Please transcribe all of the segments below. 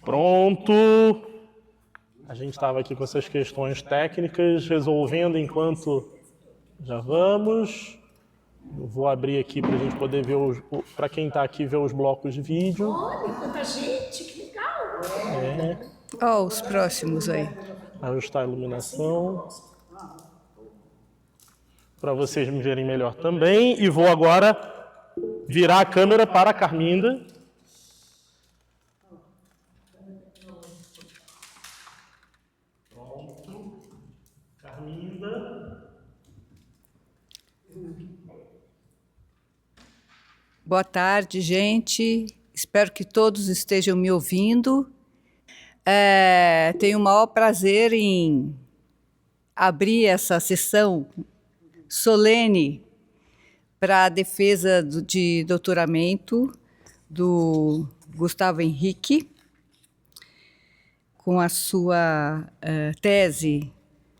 Pronto. A gente estava aqui com essas questões técnicas, resolvendo enquanto já vamos. Eu vou abrir aqui para a gente poder ver, para quem está aqui, ver os blocos de vídeo. Olha, quanta gente, que legal! Ó, os próximos aí. Ajustar a iluminação. Para vocês me verem melhor também. E vou agora virar a câmera para a Carminda. Pronto. Carminda. Boa tarde, gente. Espero que todos estejam me ouvindo. Tenho o maior prazer em abrir essa sessão solene para a defesa de doutoramento do Gustavo Henrique, com a sua tese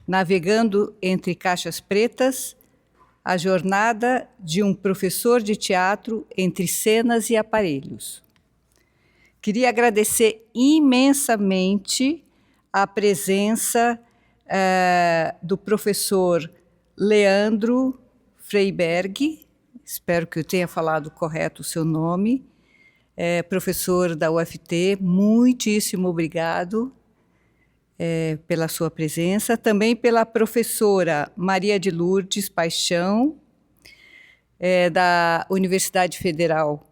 Navegando entre Caixas Pretas, a jornada de um professor de teatro entre cenas e aparelhos. Queria agradecer imensamente a presença do professor Leandro Freiberg, espero que eu tenha falado correto o seu nome, professor da UFT, muitíssimo obrigado pela sua presença. Também pela professora Maria de Lourdes Paixão, da Universidade Federal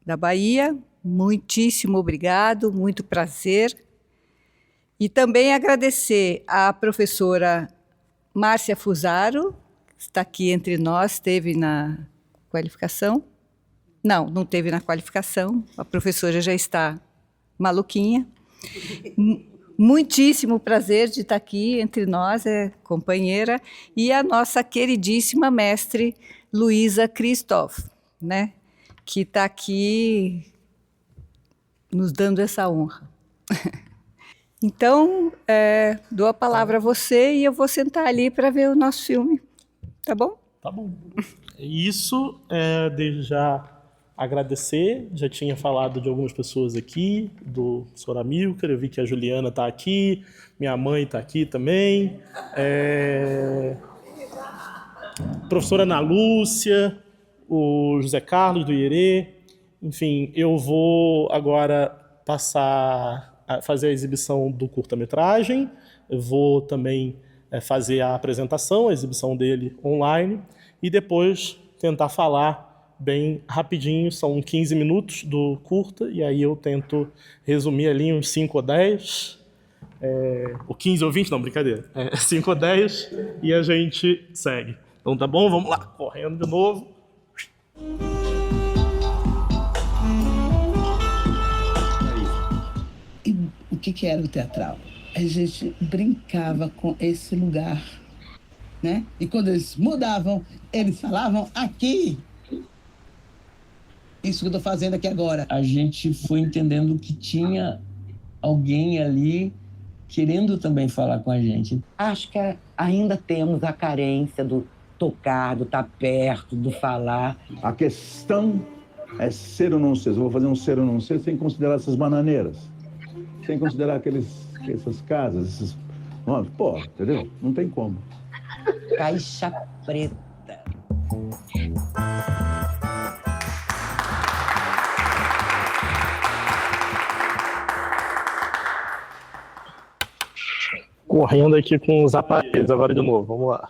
da Bahia, muitíssimo obrigado, muito prazer. E também agradecer à professora Márcia Fusaro, que está aqui entre nós, esteve na qualificação. Não esteve na qualificação, a professora já está maluquinha. Muitíssimo prazer de estar aqui entre nós, companheira, e a nossa queridíssima mestre Luísa Christoph, né, que está aqui nos dando essa honra. Então, dou a palavra a você e eu vou sentar ali para ver o nosso filme, tá bom? Tá bom. Isso, desde já agradecer, já tinha falado de algumas pessoas aqui, do Sr. Amilcar, eu vi que a Juliana está aqui, minha mãe está aqui também, professora Ana Lúcia, o José Carlos do Ierê, enfim, eu vou agora passar a fazer a exibição do curta-metragem, eu vou também fazer a apresentação, a exibição dele online, e depois tentar falar bem rapidinho, são 15 minutos do curta, e aí eu tento resumir ali uns 5 ou 10, ou 15 ou 20, não, brincadeira, 5 ou 10, e a gente segue. Então tá bom? Vamos lá, correndo de novo. E o que era o teatral? A gente brincava com esse lugar, né? E quando eles mudavam, eles falavam aqui. Isso que eu estou fazendo aqui agora. A gente foi entendendo que tinha alguém ali querendo também falar com a gente. Acho que ainda temos a carência do tocar, do estar perto, do falar. A questão é ser ou não ser. Eu vou fazer um ser ou não ser sem considerar essas bananeiras, sem considerar essas casas, esses nomes. Pô, entendeu? Não tem como. Caixa preta. Correndo aqui com os aparelhos agora de novo, vamos lá.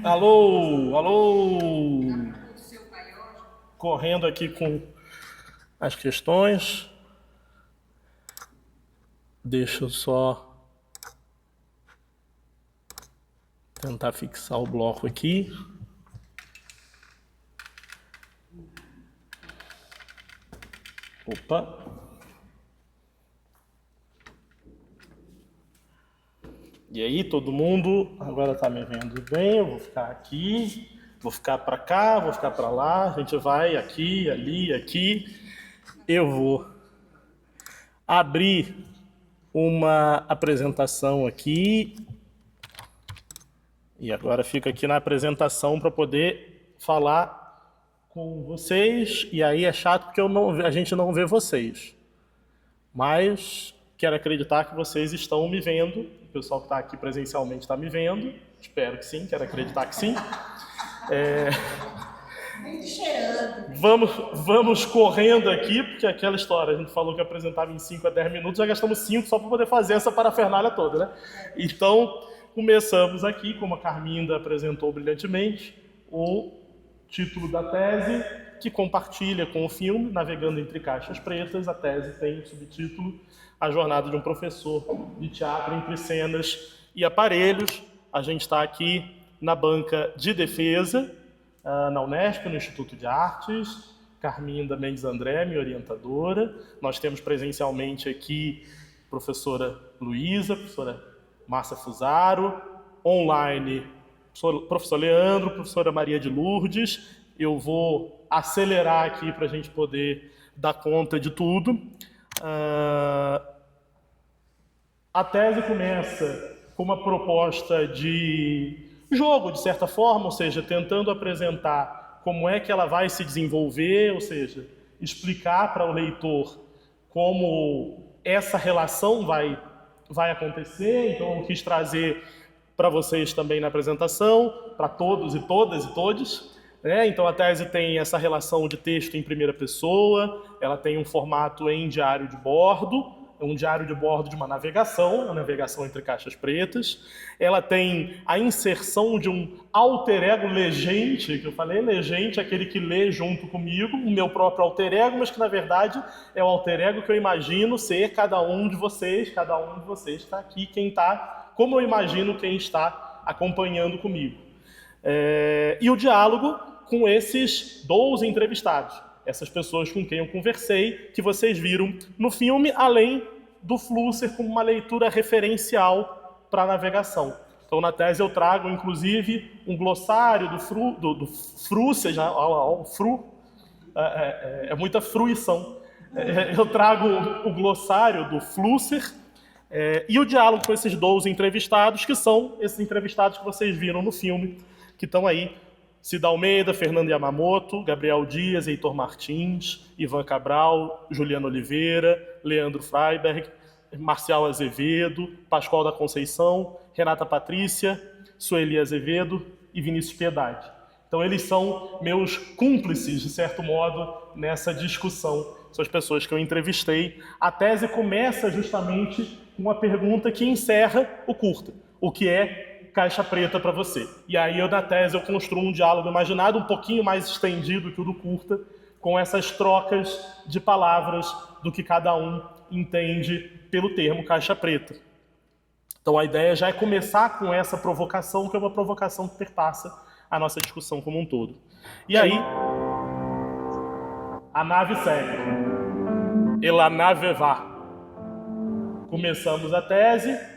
Alô, alô! Correndo aqui com as questões. Deixa eu só tentar fixar o bloco aqui. Opa! E aí, todo mundo agora está me vendo bem? Eu vou ficar aqui, vou ficar para cá, vou ficar para lá. A gente vai aqui, ali, aqui. Eu vou abrir uma apresentação aqui. E agora fica aqui na apresentação para poder falar com vocês. E aí é chato porque a gente não vê vocês. Mas quero acreditar que vocês estão me vendo. O pessoal que está aqui presencialmente está me vendo. Espero que sim, quero acreditar que sim. Vamos correndo aqui, porque aquela história, a gente falou que apresentava em 5 a 10 minutos, já gastamos 5 só para poder fazer essa parafernália toda, né? Então, começamos aqui, como a Carminda apresentou brilhantemente, o título da tese, que compartilha com o filme, Navegando entre Caixas Pretas. A tese tem o subtítulo A Jornada de um Professor de Teatro entre Cenas e Aparelhos. A gente está aqui na banca de defesa, na Unesp, no Instituto de Artes. Carminda Mendes André, minha orientadora. Nós temos presencialmente aqui a professora Luísa, professora Márcia Fusaro, online, professor Leandro, professora Maria de Lourdes. Eu vou acelerar aqui para a gente poder dar conta de tudo. A tese começa com uma proposta de jogo, de certa forma, ou seja, tentando apresentar como é que ela vai se desenvolver, ou seja, explicar para o leitor como essa relação vai acontecer. Então, eu quis trazer para vocês também na apresentação, para todos e todas e todes. Então, a tese tem essa relação de texto em primeira pessoa, ela tem um formato em diário de bordo, um diário de bordo de uma navegação entre caixas pretas. Ela tem a inserção de um alter ego legente, que eu falei, legente, aquele que lê junto comigo, o meu próprio alter ego, mas que na verdade é o alter ego que eu imagino ser cada um de vocês está aqui, como eu imagino quem está acompanhando comigo. E o diálogo com esses 12 entrevistados, essas pessoas com quem eu conversei, que vocês viram no filme, além do Flusser como uma leitura referencial para a navegação. Então, na tese eu trago, inclusive, um glossário do Flusser, é muita fruição. Eu trago o glossário do Flusser e o diálogo com esses 12 entrevistados, que são esses entrevistados que vocês viram no filme, que estão aí: Cida Almeida, Fernando Yamamoto, Gabriel Dias, Heitor Martins, Ivan Cabral, Juliana Oliveira, Leandro Freiberg, Marcial Azevedo, Pascoal da Conceição, Renata Patrícia, Sueli Azevedo e Vinícius Piedade. Então, eles são meus cúmplices, de certo modo, nessa discussão. São as pessoas que eu entrevistei. A tese começa justamente com uma pergunta que encerra o curta: o que é caixa preta para você? E aí, na tese, eu construo um diálogo imaginado um pouquinho mais estendido que o do curta, com essas trocas de palavras do que cada um entende pelo termo caixa preta. Então, a ideia já é começar com essa provocação, que é uma provocação que perpassa a nossa discussão como um todo. E aí, a nave segue. E la nave va. Começamos a tese.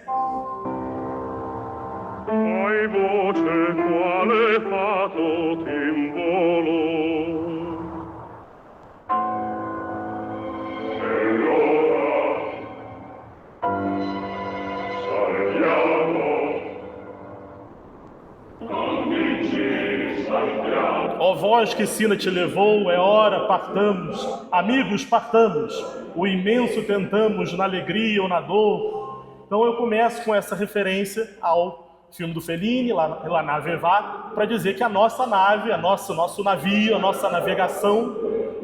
Hai voce quale fato timbolo. E ora salviamo. Ó voz que Sina te levou, é hora, partamos. Amigos, partamos. O imenso tentamos na alegria ou na dor. Então eu começo com essa referência ao filme do Fellini, La Nave Va, para dizer que a nossa nave, nosso navio, a nossa navegação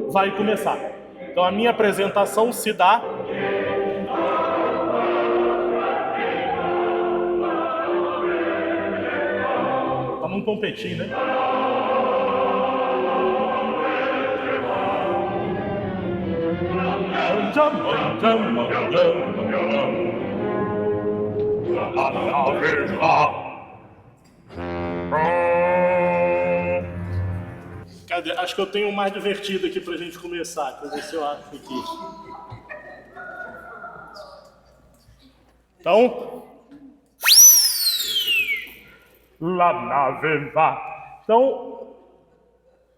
vai começar. Então a minha apresentação se dá... Vamos competir, né? Cadê? Acho que eu tenho um mais divertido aqui pra gente começar. Deixa eu ver se eu acho aqui. Então... La nave va. Então,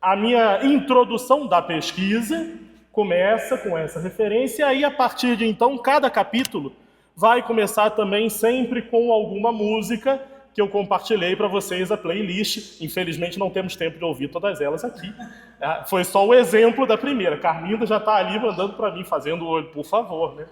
a minha introdução da pesquisa Começa com essa referência, e aí, a partir de então, cada capítulo vai começar também sempre com alguma música que eu compartilhei para vocês a playlist. Infelizmente, não temos tempo de ouvir todas elas aqui. Foi só o exemplo da primeira. Carminda já está ali mandando para mim, fazendo o olho, por favor, né?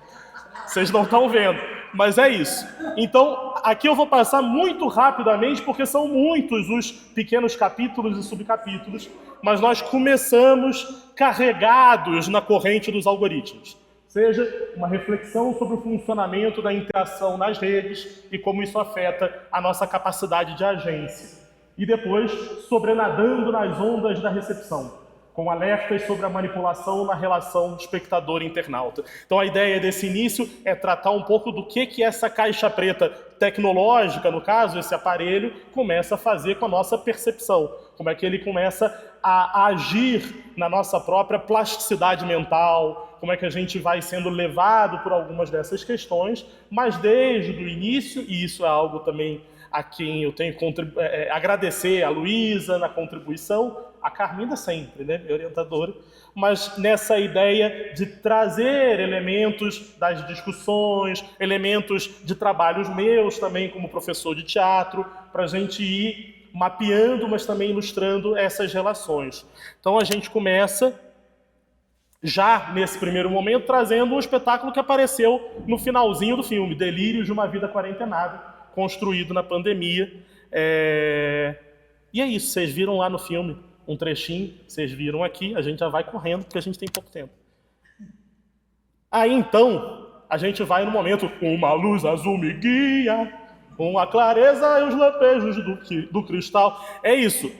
Vocês não estão vendo, mas é isso. Então, aqui eu vou passar muito rapidamente, porque são muitos os pequenos capítulos e subcapítulos, mas nós começamos carregados na corrente dos algoritmos. Seja uma reflexão sobre o funcionamento da interação nas redes e como isso afeta a nossa capacidade de agência. E depois, sobrenadando nas ondas da recepção, com alertas sobre a manipulação na relação espectador-internauta. Então a ideia desse início é tratar um pouco do que essa caixa preta tecnológica, no caso, esse aparelho, começa a fazer com a nossa percepção. Como é que ele começa a agir na nossa própria plasticidade mental, como é que a gente vai sendo levado por algumas dessas questões, mas desde o início, e isso é algo também a quem eu tenho que agradecer a Luísa na contribuição, a Carminda sempre, né, minha orientadora, mas nessa ideia de trazer elementos das discussões, elementos de trabalhos meus também como professor de teatro, para a gente ir mapeando, mas também ilustrando essas relações. Então a gente começa, já nesse primeiro momento, trazendo um espetáculo que apareceu no finalzinho do filme, Delírios de uma Vida Quarentenada, construído na pandemia. E é isso, vocês viram lá no filme um trechinho, vocês viram aqui, a gente já vai correndo, porque a gente tem pouco tempo. Aí então, a gente vai no momento, uma luz azul me guia, com a clareza e os lampejos do cristal. É isso,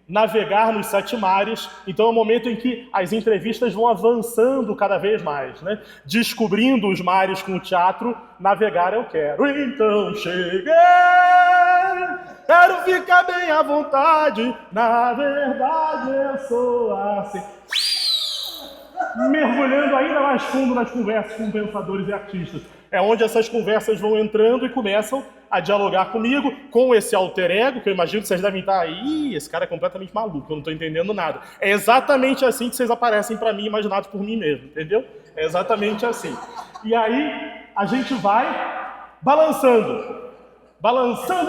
navegar nos 7 mares. Então é o momento em que as entrevistas vão avançando cada vez mais, né? Descobrindo os mares com o teatro, navegar eu quero. Então cheguei, quero ficar bem à vontade, na verdade eu sou assim. Mergulhando ainda mais fundo nas conversas com pensadores e artistas. É onde essas conversas vão entrando e começam a dialogar comigo, com esse alter ego, que eu imagino que vocês devem estar aí, esse cara é completamente maluco, eu não estou entendendo nada. É exatamente assim que vocês aparecem para mim, imaginados por mim mesmo, entendeu? É exatamente assim. E aí, a gente vai balançando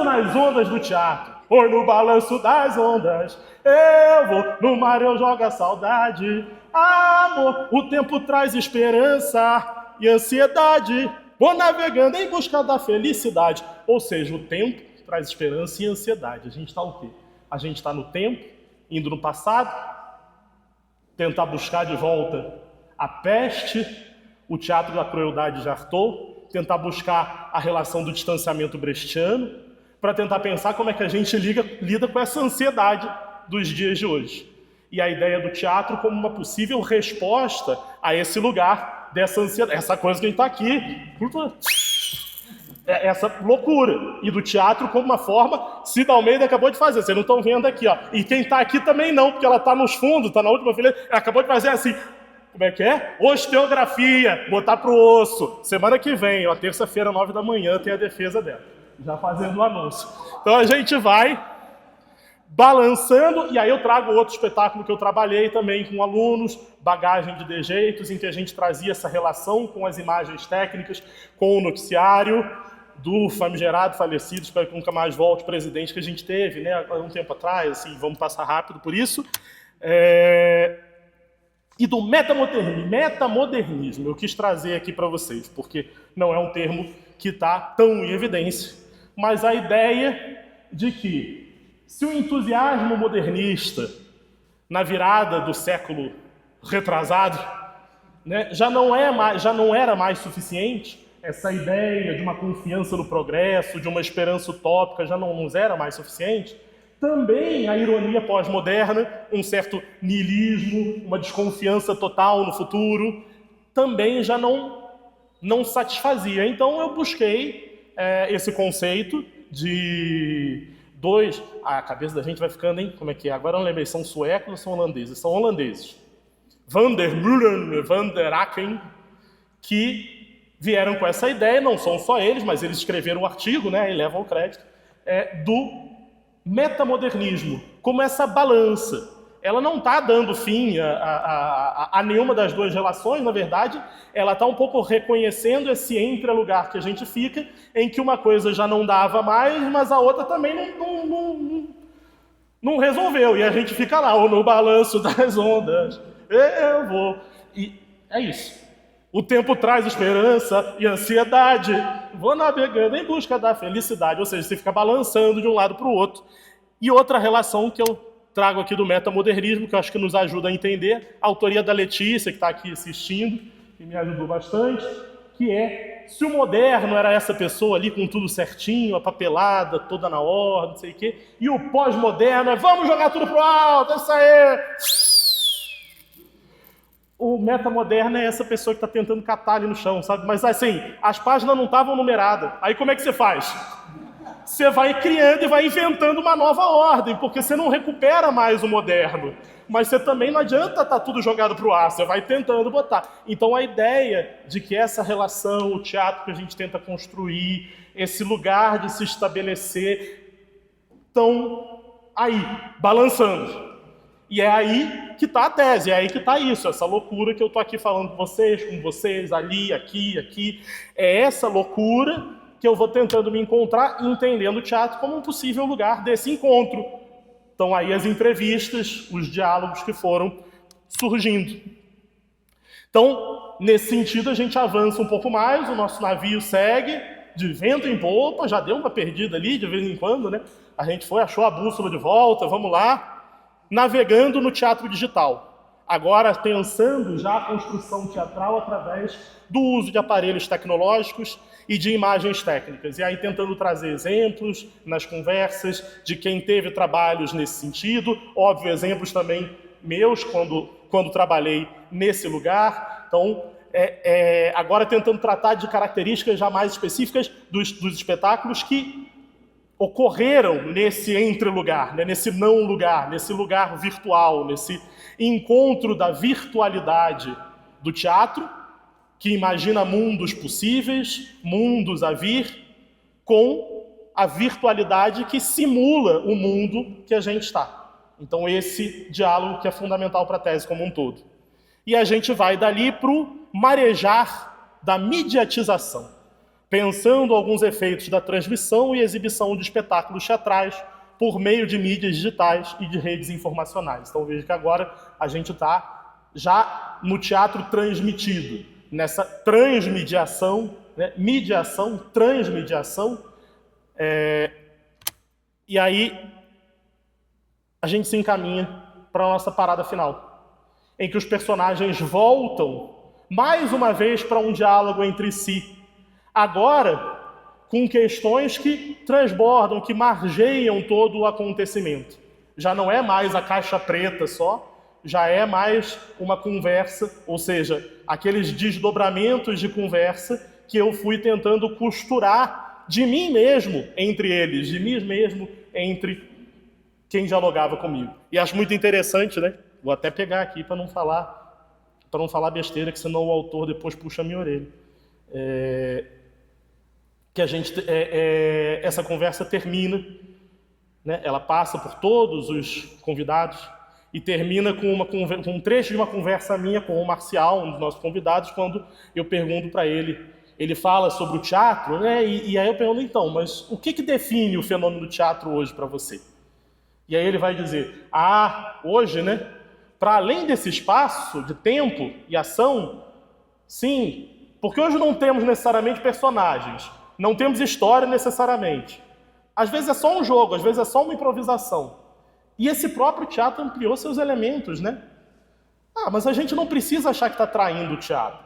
nas ondas do teatro. Foi no balanço das ondas, eu vou, no mar eu jogo a saudade. Amor, o tempo traz esperança e ansiedade. Vou navegando em busca da felicidade. Ou seja, o tempo traz esperança e ansiedade. A gente está o quê? A gente está no tempo, indo no passado, tentar buscar de volta a peste, o teatro da crueldade de Artaud, tentar buscar a relação do distanciamento brechtiano, para tentar pensar como é que a gente lida com essa ansiedade dos dias de hoje. E a ideia do teatro como uma possível resposta a esse lugar dessa ansiedade, essa coisa que a gente está aqui, essa loucura. E do teatro como uma forma, Cida Almeida acabou de fazer, vocês não estão vendo aqui, ó. E quem está aqui também não, porque ela está nos fundos, está na última fileira, ela acabou de fazer assim, como é que é? Osteografia, botar pro osso. Semana que vem, ó, terça-feira, 9 da manhã, tem a defesa dela. Já fazendo o anúncio. Então a gente vai balançando, e aí eu trago outro espetáculo que eu trabalhei também com alunos, Bagagem de Dejeitos, em que a gente trazia essa relação com as imagens técnicas, com o noticiário do famigerado, falecido, espero que nunca mais volte, presidente que a gente teve, né, há um tempo atrás, assim, vamos passar rápido por isso. E do metamodernismo, eu quis trazer aqui para vocês, porque não é um termo que está tão em evidência, mas a ideia de que se o entusiasmo modernista, na virada do século retrasado, né, já não era mais suficiente, essa ideia de uma confiança no progresso, de uma esperança utópica, já não nos era mais suficiente, também a ironia pós-moderna, um certo niilismo, uma desconfiança total no futuro, também já não satisfazia. Então eu busquei esse conceito de a cabeça da gente vai ficando, hein? Como é que é? Agora eu não lembrei, são suecos ou são holandeses? São holandeses. Van der Meulen, Van der Aken, que vieram com essa ideia, não são só eles, mas eles escreveram um artigo, né, e levam o crédito, do metamodernismo, como essa balança ela não está dando fim a nenhuma das duas relações, na verdade, ela está um pouco reconhecendo esse entre-lugar que a gente fica, em que uma coisa já não dava mais, mas a outra também não resolveu, e a gente fica lá, ou no balanço das ondas, eu vou. E é isso. O tempo traz esperança e ansiedade, vou navegando em busca da felicidade, ou seja, você fica balançando de um lado para o outro. E outra relação que eu trago aqui do metamodernismo, que eu acho que nos ajuda a entender, a autoria da Letícia, que está aqui assistindo, que me ajudou bastante, que é, se o moderno era essa pessoa ali com tudo certinho, a papelada, toda na ordem, não sei o quê, e o pós-moderno é, vamos jogar tudo pro alto, é isso aí! O metamoderno é essa pessoa que está tentando catar ali no chão, sabe? Mas assim, as páginas não estavam numeradas. Aí como é que você faz? Você vai criando e vai inventando uma nova ordem, porque você não recupera mais o moderno. Mas você também não adianta estar tudo jogado para o ar, você vai tentando botar. Então a ideia de que essa relação, o teatro que a gente tenta construir, esse lugar de se estabelecer, estão aí, balançando. E é aí que está a tese, é aí que está isso, essa loucura que eu estou aqui falando com vocês, ali, aqui. É essa loucura que eu vou tentando me encontrar, entendendo o teatro como um possível lugar desse encontro. Então aí as entrevistas, os diálogos que foram surgindo. Então, nesse sentido, a gente avança um pouco mais, o nosso navio segue, de vento em popa, já deu uma perdida ali de vez em quando, né? A gente foi, achou a bússola de volta, vamos lá. Navegando no teatro digital. Agora pensando já a construção teatral através do uso de aparelhos tecnológicos e de imagens técnicas. E aí tentando trazer exemplos nas conversas de quem teve trabalhos nesse sentido. Óbvio, exemplos também meus quando trabalhei nesse lugar. Então, agora tentando tratar de características já mais específicas dos espetáculos que ocorreram nesse entre-lugar, né? Nesse não-lugar, nesse lugar virtual, nesse encontro da virtualidade do teatro, que imagina mundos possíveis, mundos a vir, com a virtualidade que simula o mundo que a gente está. Então esse diálogo que é fundamental para a tese como um todo. E a gente vai dali para o marejar da mediatização, pensando alguns efeitos da transmissão e exibição de espetáculos teatrais por meio de mídias digitais e de redes informacionais. Então veja que agora a gente está já no teatro transmitido, nessa transmediação, né? Mediação, transmediação, e aí a gente se encaminha para a nossa parada final, em que os personagens voltam mais uma vez para um diálogo entre si, agora com questões que transbordam, que margeiam todo o acontecimento. Já não é mais a caixa preta só, já é mais uma conversa, ou seja, aqueles desdobramentos de conversa que eu fui tentando costurar de mim mesmo entre eles, de mim mesmo entre quem dialogava comigo. E acho muito interessante, né? Vou até pegar aqui para não falar besteira, que senão o autor depois puxa a minha orelha. Que a gente, essa conversa termina, né? Ela passa por todos os convidados e termina com um trecho de uma conversa minha com o Marcial, um dos nossos convidados, quando eu pergunto para ele, ele fala sobre o teatro, né? E aí eu pergunto, então, mas o que define o fenômeno do teatro hoje para você? E aí ele vai dizer, hoje, né? Para além desse espaço de tempo e ação, sim, porque hoje não temos necessariamente personagens, não temos história necessariamente. Às vezes é só um jogo, às vezes é só uma improvisação. E esse próprio teatro ampliou seus elementos, né? Mas a gente não precisa achar que está traindo o teatro.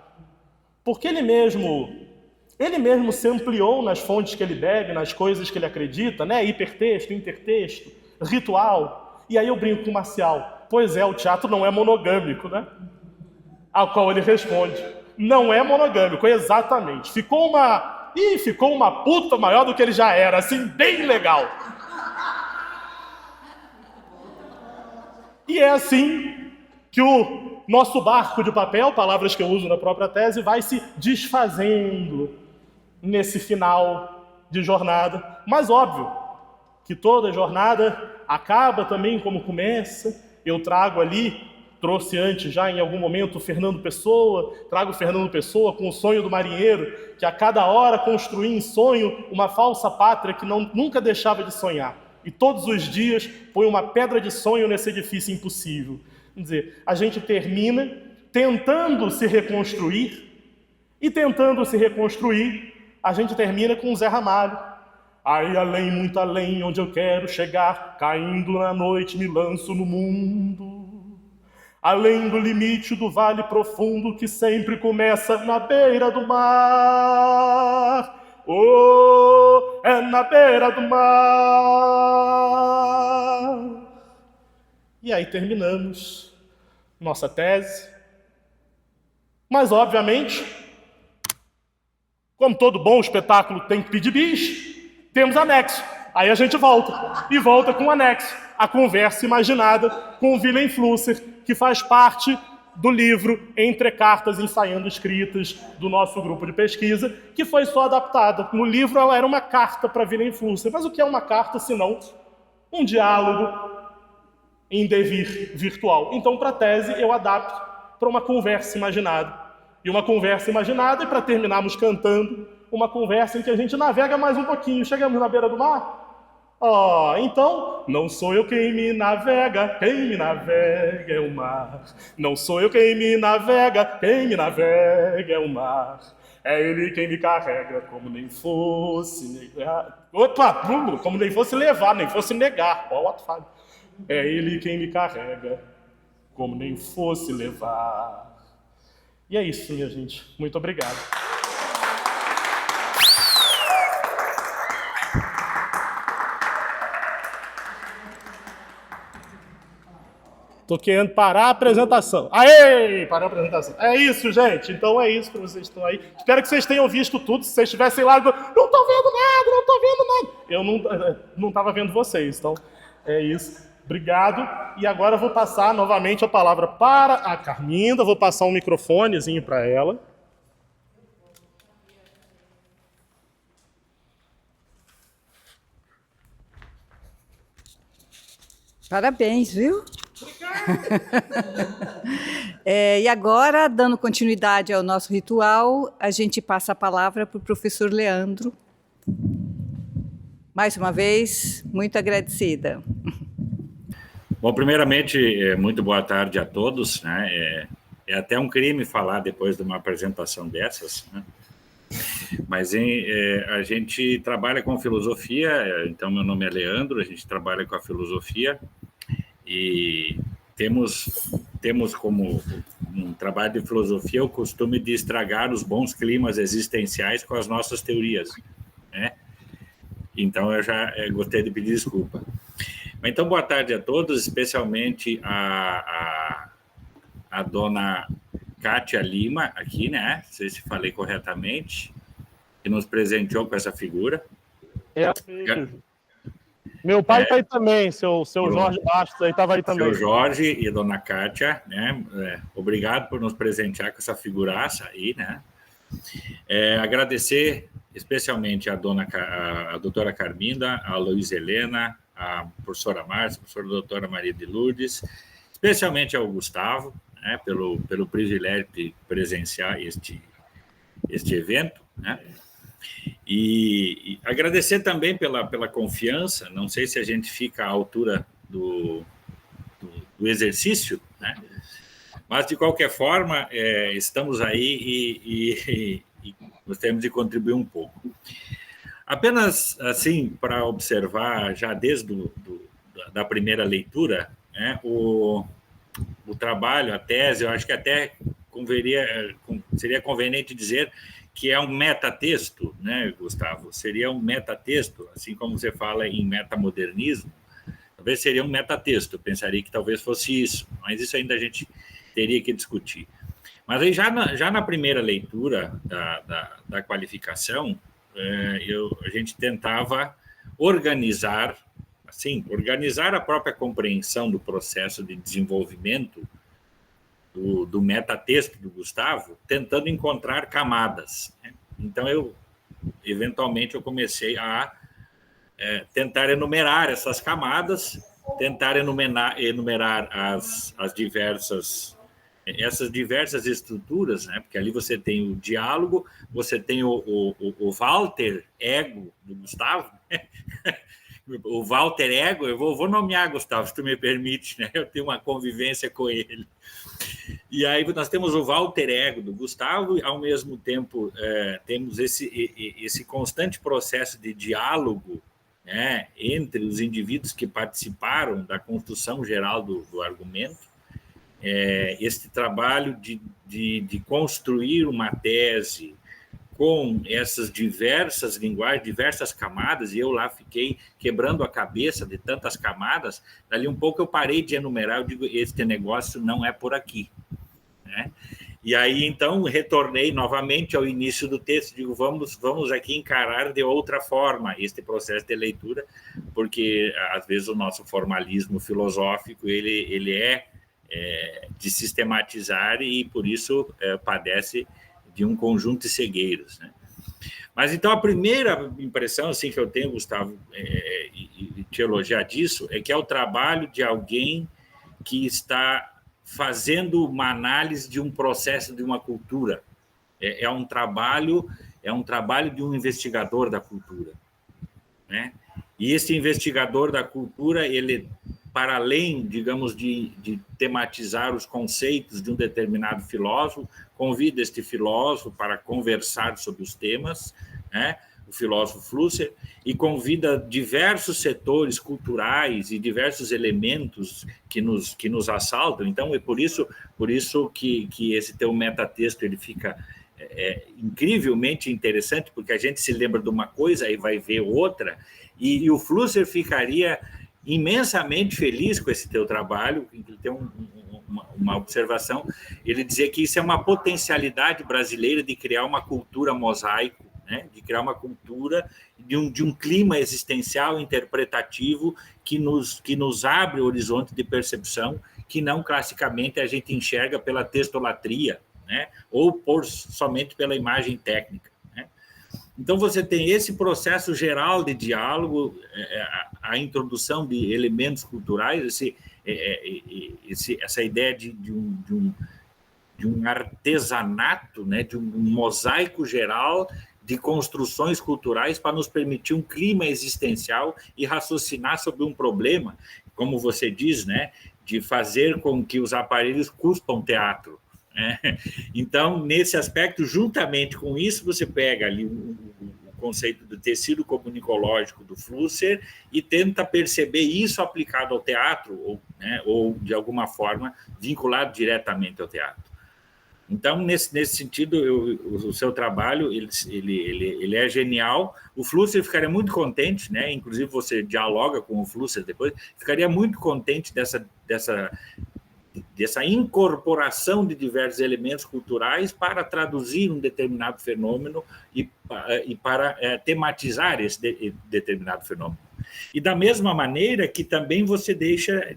Porque ele mesmo se ampliou nas fontes que ele bebe, nas coisas que ele acredita, né? Hipertexto, intertexto, ritual. E aí eu brinco com o Marcial. Pois é, o teatro não é monogâmico, né? Ao qual ele responde, não é monogâmico, exatamente. Ficou uma puta maior do que ele já era, assim, bem legal. E é assim que o nosso barco de papel, palavras que eu uso na própria tese, vai se desfazendo nesse final de jornada. Mas óbvio que toda jornada acaba também como começa, eu trago ali, trouxe antes já em algum momento o Fernando Pessoa, trago o Fernando Pessoa com o sonho do marinheiro, que a cada hora construía em sonho uma falsa pátria que nunca deixava de sonhar. E todos os dias põe uma pedra de sonho nesse edifício impossível. Quer dizer, a gente termina tentando se reconstruir, e tentando se reconstruir, a gente termina com o Zé Ramalho. Aí além, muito além, onde eu quero chegar, caindo na noite me lanço no mundo. Além do limite do vale profundo que sempre começa na beira do mar. Oh, é na beira do mar. E aí terminamos nossa tese. Mas, obviamente, como todo bom espetáculo tem que pedir bis, temos anexo. Aí a gente volta. E volta com o anexo. A conversa imaginada com o Willem Flusser, que faz parte do livro Entre Cartas Ensaiando Escritas, do nosso grupo de pesquisa, que foi só adaptada. No livro ela era uma carta para Willem Flusser. Mas o que é uma carta, senão um diálogo em devir virtual? Então, para a tese, eu adapto para uma conversa imaginada. E uma conversa imaginada, e para terminarmos cantando, uma conversa em que a gente navega mais um pouquinho. Chegamos na beira do mar? Então, não sou eu quem me navega é o mar. Não sou eu quem me navega é o mar. É ele quem me carrega, como nem fosse negar. Opa, como nem fosse levar, nem fosse negar. Ó, o ato falho. É ele quem me carrega, como nem fosse levar. E é isso, minha gente. Muito obrigado. Tô querendo parar a apresentação. Aê! Parou a apresentação. É isso, gente. Então é isso para vocês que estão aí. Espero que vocês tenham visto tudo. Se vocês estivessem lá, não tô vendo nada. Eu não estava vendo vocês. Então é isso. Obrigado. E agora eu vou passar novamente a palavra para a Carminda. Vou passar um microfonezinho para ela. Parabéns, viu? E agora, dando continuidade ao nosso ritual, a gente passa a palavra para o professor Leandro. Mais uma vez, muito agradecida. Bom, primeiramente, muito boa tarde a todos, né? É até um crime falar depois de uma apresentação dessas, né? Mas a gente trabalha com filosofia, então meu nome é Leandro, a gente trabalha com a filosofia e temos como um trabalho de filosofia o costume de estragar os bons climas existenciais com as nossas teorias, né? Então eu já gostei de pedir desculpa. Então, boa tarde a todos, especialmente a dona Kátia Lima, aqui, né? Não sei se falei corretamente, que nos presenteou com essa figura. Meu pai está aí também, seu Jorge Bastos aí estava aí também. Seu Jorge e a dona Kátia, né? Obrigado por nos presentear com essa figuraça aí, né? Agradecer especialmente a doutora Carminda, a Luiz Helena, a professora Márcia, a professora doutora Maria de Lourdes, especialmente ao Gustavo, né, pelo privilégio de presenciar este evento, né? E agradecer também pela confiança, não sei se a gente fica à altura do exercício, né? Mas, de qualquer forma, estamos aí e gostaríamos de contribuir um pouco. Apenas, assim, para observar, já desde da primeira leitura, né, o trabalho, a tese, eu acho que até seria conveniente dizer que é um metatexto, né, Gustavo? Seria um metatexto, assim como você fala em metamodernismo, talvez seria um metatexto, eu pensaria que talvez fosse isso, mas isso ainda a gente teria que discutir. Mas aí já na primeira leitura da qualificação, a gente tentava organizar a própria compreensão do processo de desenvolvimento do metatexto do Gustavo, tentando encontrar camadas, né? Então, eventualmente, eu comecei a tentar enumerar essas camadas tentar enumerar essas diversas estruturas, né? Porque ali você tem o diálogo, você tem o Walter Ego do Gustavo, né? O Walter Ego, eu vou nomear, Gustavo, se tu me permite, né? Eu tenho uma convivência com ele. E aí nós temos o Walter Ego do Gustavo, e ao mesmo tempo temos esse constante processo de diálogo, né, entre os indivíduos que participaram da construção geral do argumento. Este trabalho de construir uma tese com essas diversas linguagens, diversas camadas, e eu lá fiquei quebrando a cabeça de tantas camadas. Dali um pouco eu parei de enumerar, eu digo, este negócio não é por aqui, né? E aí, então, retornei novamente ao início do texto, digo, vamos aqui encarar de outra forma este processo de leitura, porque, às vezes, o nosso formalismo filosófico, ele é de sistematizar e, por isso, padece de um conjunto de cegueiras, né? Mas, então, a primeira impressão assim, que eu tenho, Gustavo, e te elogiar disso, é que é o trabalho de alguém que está fazendo uma análise de um processo, de uma cultura. É um trabalho de um investigador da cultura, né? E esse investigador da cultura, ele, para além, digamos, de tematizar os conceitos de um determinado filósofo, convida este filósofo para conversar sobre os temas, né? O filósofo Flusser, e convida diversos setores culturais e diversos elementos que nos assaltam. Então, é por isso que esse teu metatexto ele fica incrivelmente interessante, porque a gente se lembra de uma coisa e vai ver outra, e o Flusser ficaria imensamente feliz com esse teu trabalho. Ele tem uma observação, ele dizia que isso é uma potencialidade brasileira de criar uma cultura mosaico, né? De criar uma cultura de um clima existencial interpretativo que nos abre o horizonte de percepção que não classicamente a gente enxerga pela textolatria, né? Ou somente pela imagem técnica, né? Então, você tem esse processo geral de diálogo, a introdução de elementos culturais, essa ideia de um artesanato, né? De um mosaico geral de construções culturais para nos permitir um clima existencial e raciocinar sobre um problema, como você diz, né? De fazer com que os aparelhos cuspam teatro. Então, nesse aspecto, juntamente com isso, você pega ali o conceito do tecido comunicológico do Flusser e tenta perceber isso aplicado ao teatro, ou de alguma forma, vinculado diretamente ao teatro. Então, nesse sentido, o seu trabalho ele é genial. O Flusser ficaria muito contente, né? Inclusive, você dialoga com o Flusser depois, ficaria muito contente dessa incorporação de diversos elementos culturais para traduzir um determinado fenômeno e para tematizar esse determinado fenômeno. E da mesma maneira que também você deixa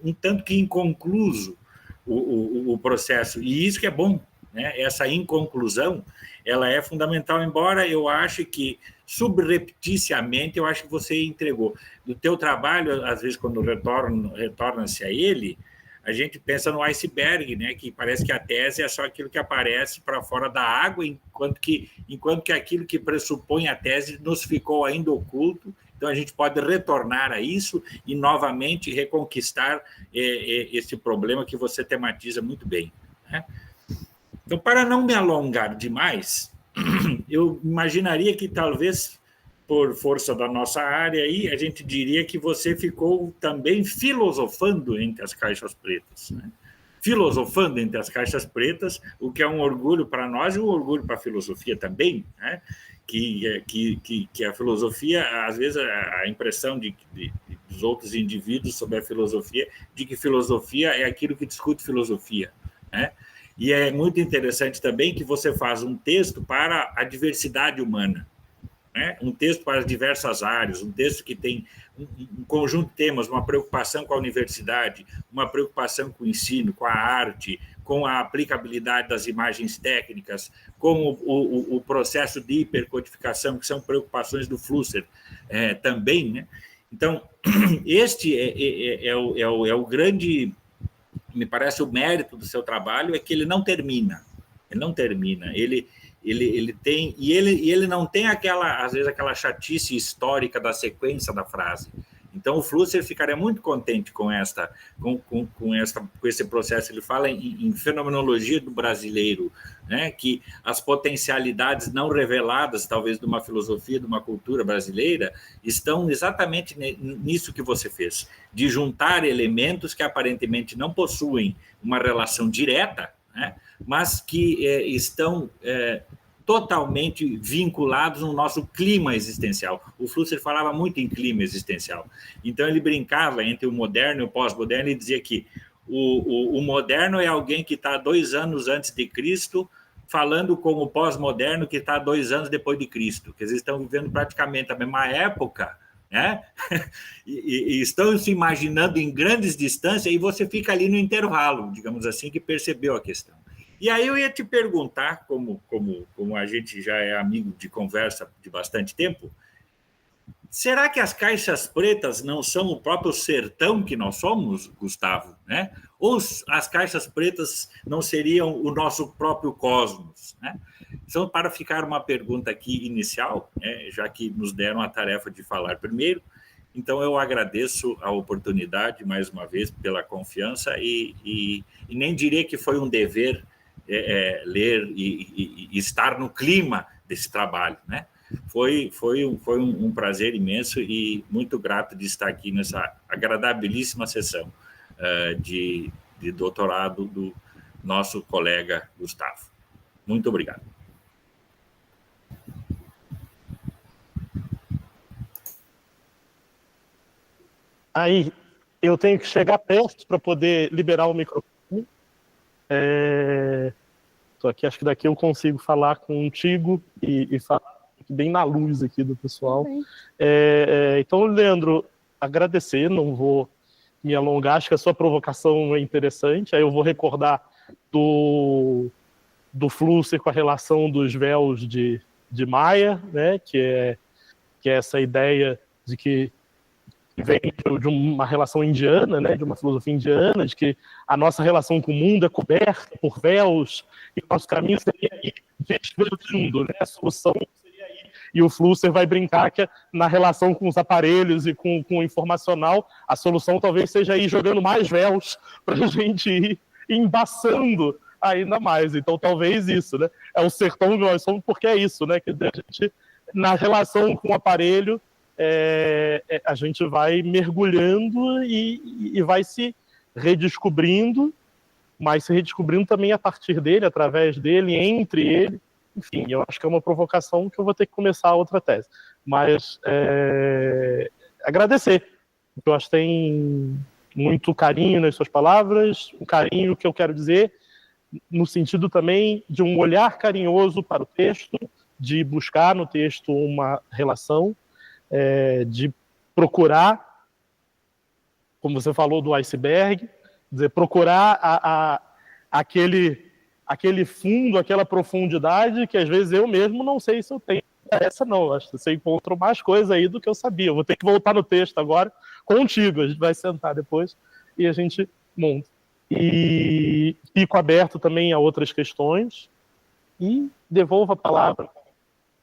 um tanto que inconcluso o processo, e isso que é bom, né? Essa inconclusão, ela é fundamental, embora eu ache que, subrepticiamente, eu acho que você entregou. Do teu trabalho, às vezes, quando retorna-se a ele, a gente pensa no iceberg, né? Que parece que a tese é só aquilo que aparece para fora da água, enquanto que aquilo que pressupõe a tese nos ficou ainda oculto. Então, a gente pode retornar a isso e, novamente, reconquistar esse problema que você tematiza muito bem, né? Então, para não me alongar demais, eu imaginaria que, talvez, por força da nossa área, aí, a gente diria que você ficou também filosofando entre as caixas pretas, né? Filosofando entre as caixas pretas, o que é um orgulho para nós e um orgulho para a filosofia também, né? Que a filosofia, às vezes, a impressão dos outros indivíduos sobre a filosofia, de que filosofia é aquilo que discute filosofia, né? E é muito interessante também que você faz um texto para a diversidade humana, né? Um texto para as diversas áreas, um texto que tem um conjunto de temas, uma preocupação com a universidade, uma preocupação com o ensino, com a arte, com a aplicabilidade das imagens técnicas, com o processo de hipercodificação, que são preocupações do Flusser também, né? Então, este é o grande, me parece, o mérito do seu trabalho, é que ele não termina. Ele não termina. Ele tem, e ele não tem às vezes, aquela chatice histórica da sequência da frase. Então, o Flusser ficaria muito contente com esse processo. Ele fala em fenomenologia do brasileiro, né? Que as potencialidades não reveladas, talvez, de uma filosofia, de uma cultura brasileira, estão exatamente nisso que você fez, de juntar elementos que aparentemente não possuem uma relação direta, né? Mas que estão totalmente vinculados no nosso clima existencial. O Flusser falava muito em clima existencial. Então, ele brincava entre o moderno e o pós-moderno e dizia que o moderno é alguém que está 2 anos antes de Cristo, falando com o pós-moderno que está 2 anos depois de Cristo, que eles estão vivendo praticamente a mesma época, né? e estão se imaginando em grandes distâncias, e você fica ali no intervalo, digamos assim, que percebeu a questão. E aí eu ia te perguntar, como a gente já é amigo de conversa de bastante tempo, será que as caixas pretas não são o próprio sertão que nós somos, Gustavo? Né? Ou as caixas pretas não seriam o nosso próprio cosmos? Né? Então, para ficar uma pergunta aqui inicial, né, já que nos deram a tarefa de falar primeiro, então eu agradeço a oportunidade, mais uma vez, pela confiança e nem direi que foi um dever ler e estar no clima desse trabalho, né? Foi um prazer imenso e muito grato de estar aqui nessa agradabilíssima sessão de doutorado do nosso colega Gustavo. Muito obrigado. Aí, eu tenho que chegar perto para poder liberar o microfone. Tô aqui, acho que daqui eu consigo falar contigo e falar bem na luz aqui do pessoal. Então, Leandro, agradecer, não vou me alongar, acho que a sua provocação é interessante. Aí eu vou recordar do Flusser com a relação dos véus de Maia, né, que é essa ideia de que vem de uma relação indiana, né, de uma filosofia indiana, de que a nossa relação com o mundo é coberta por véus, e o nosso caminho seria ir desvelando, né, a solução seria ir. E o Flusser vai brincar que na relação com os aparelhos e com o informacional, a solução talvez seja ir jogando mais véus para a gente ir embaçando ainda mais. Então, talvez isso, né, é o sertão que nós somos, porque é isso, né, que a gente, na relação com o aparelho, a gente vai mergulhando e vai se redescobrindo, mas se redescobrindo também a partir dele, através dele, entre ele. Enfim, eu acho que é uma provocação que eu vou ter que começar outra tese. Mas agradecer, porque eu acho que tem muito carinho nas suas palavras, um carinho que eu quero dizer no sentido também de um olhar carinhoso para o texto, de buscar no texto uma relação, de procurar, como você falou do iceberg, dizer, procurar aquele fundo, aquela profundidade que às vezes eu mesmo não sei se eu tenho. Essa não, acho que você encontrou mais coisa aí do que eu sabia. Eu vou ter que voltar no texto agora contigo, a gente vai sentar depois e a gente monta. E fico aberto também a outras questões e devolvo a palavra.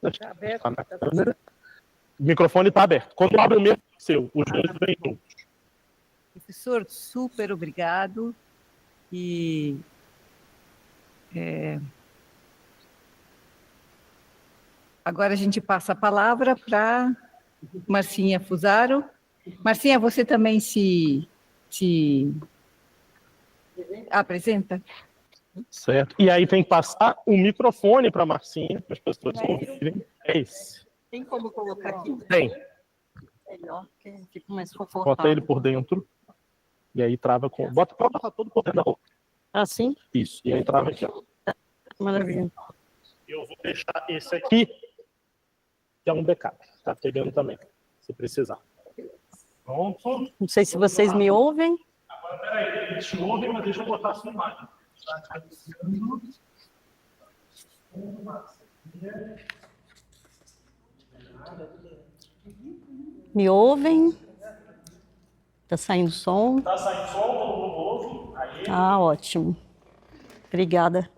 Está aberto, na câmera. O microfone está aberto. Quando abre o meu, seu, os dois vêm juntos. Professor, super obrigado. E agora a gente passa a palavra para Marcinha Fusaro. Marcinha, você também se apresenta? Certo. E aí tem que passar o microfone para a Marcinha, para as pessoas ouvirem. É esse. Tem como colocar aqui? Tem. Melhor, que fica mais confortável. Bota ele por dentro. E aí trava com... Bota todo por dentro da roupa. Assim? Isso. E aí trava aqui, ó. Maravilha. Eu vou deixar esse aqui, que é um backup. Tá pegando também, se precisar. Pronto. Não sei se vocês me ouvem. Agora, peraí, eles te ouvem, mas deixa eu botar a sua imagem. Me ouvem? Tá saindo som? Tá saindo som, todo mundo ouve? Aí. Ah, ótimo. Obrigada.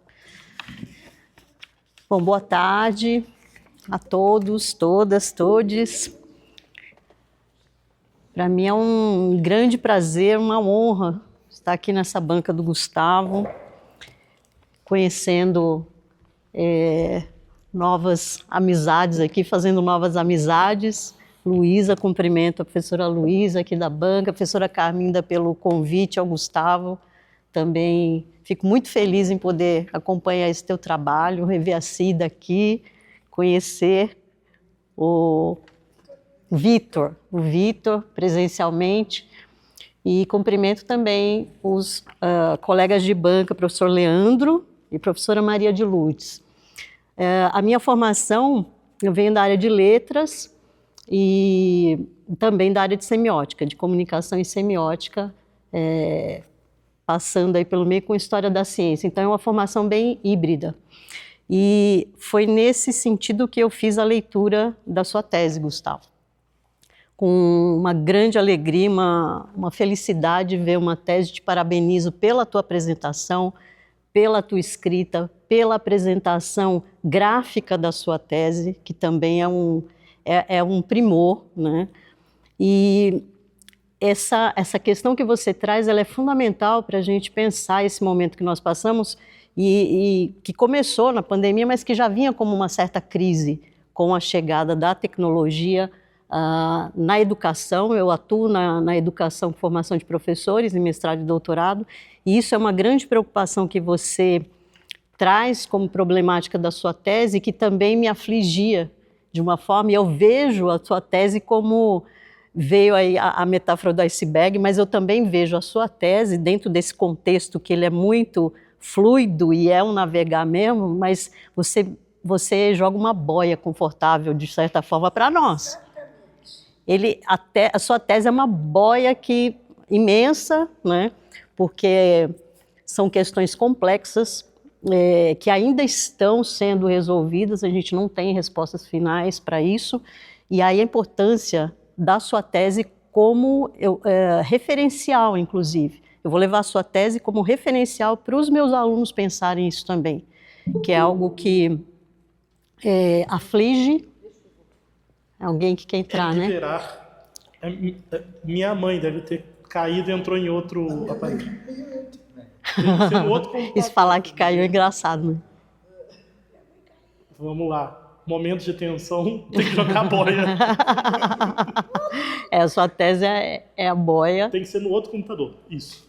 Bom, boa tarde a todos, todas, todes. Para mim é um grande prazer, uma honra estar aqui nessa banca do Gustavo, conhecendo novas amizades aqui, fazendo novas amizades. Luísa, cumprimento a professora Luísa aqui da banca, a professora Carminda pelo convite ao Gustavo. Também fico muito feliz em poder acompanhar esse teu trabalho, rever a Cida aqui, conhecer o Vitor presencialmente, e cumprimento também os colegas de banca, professor Leandro e professora Maria de Lourdes. A minha formação, eu venho da área de letras e também da área de semiótica, de comunicação e semiótica, passando aí pelo meio com história da ciência. Então é uma formação bem híbrida. E foi nesse sentido que eu fiz a leitura da sua tese, Gustavo. Com uma grande alegria, uma felicidade ver uma tese. Te parabenizo pela tua apresentação, pela tua escrita, pela apresentação gráfica da sua tese, que também é um primor, né? E essa questão que você traz, ela é fundamental para a gente pensar esse momento que nós passamos e que começou na pandemia, mas que já vinha como uma certa crise com a chegada da tecnologia na educação. Eu atuo na educação, formação de professores, em mestrado e doutorado, e isso é uma grande preocupação que você traz como problemática da sua tese, que também me afligia de uma forma, e eu vejo a sua tese como, veio aí a metáfora do iceberg, mas eu também vejo a sua tese dentro desse contexto que ele é muito fluido e é um navegar mesmo, mas você joga uma boia confortável, de certa forma, para nós. A sua tese é uma boia imensa, né? Porque são questões complexas, que ainda estão sendo resolvidas, a gente não tem respostas finais para isso, e aí a importância da sua tese como referencial, inclusive. Eu vou levar a sua tese como referencial para os meus alunos pensarem isso também, que é algo que aflige alguém que quer entrar, né? Minha mãe deve ter caído e entrou em outro aparelho. Isso falar que caiu é engraçado, né? Vamos lá. Momento de tensão, tem que jogar a boia. A sua tese é a boia. Tem que ser no outro computador, isso.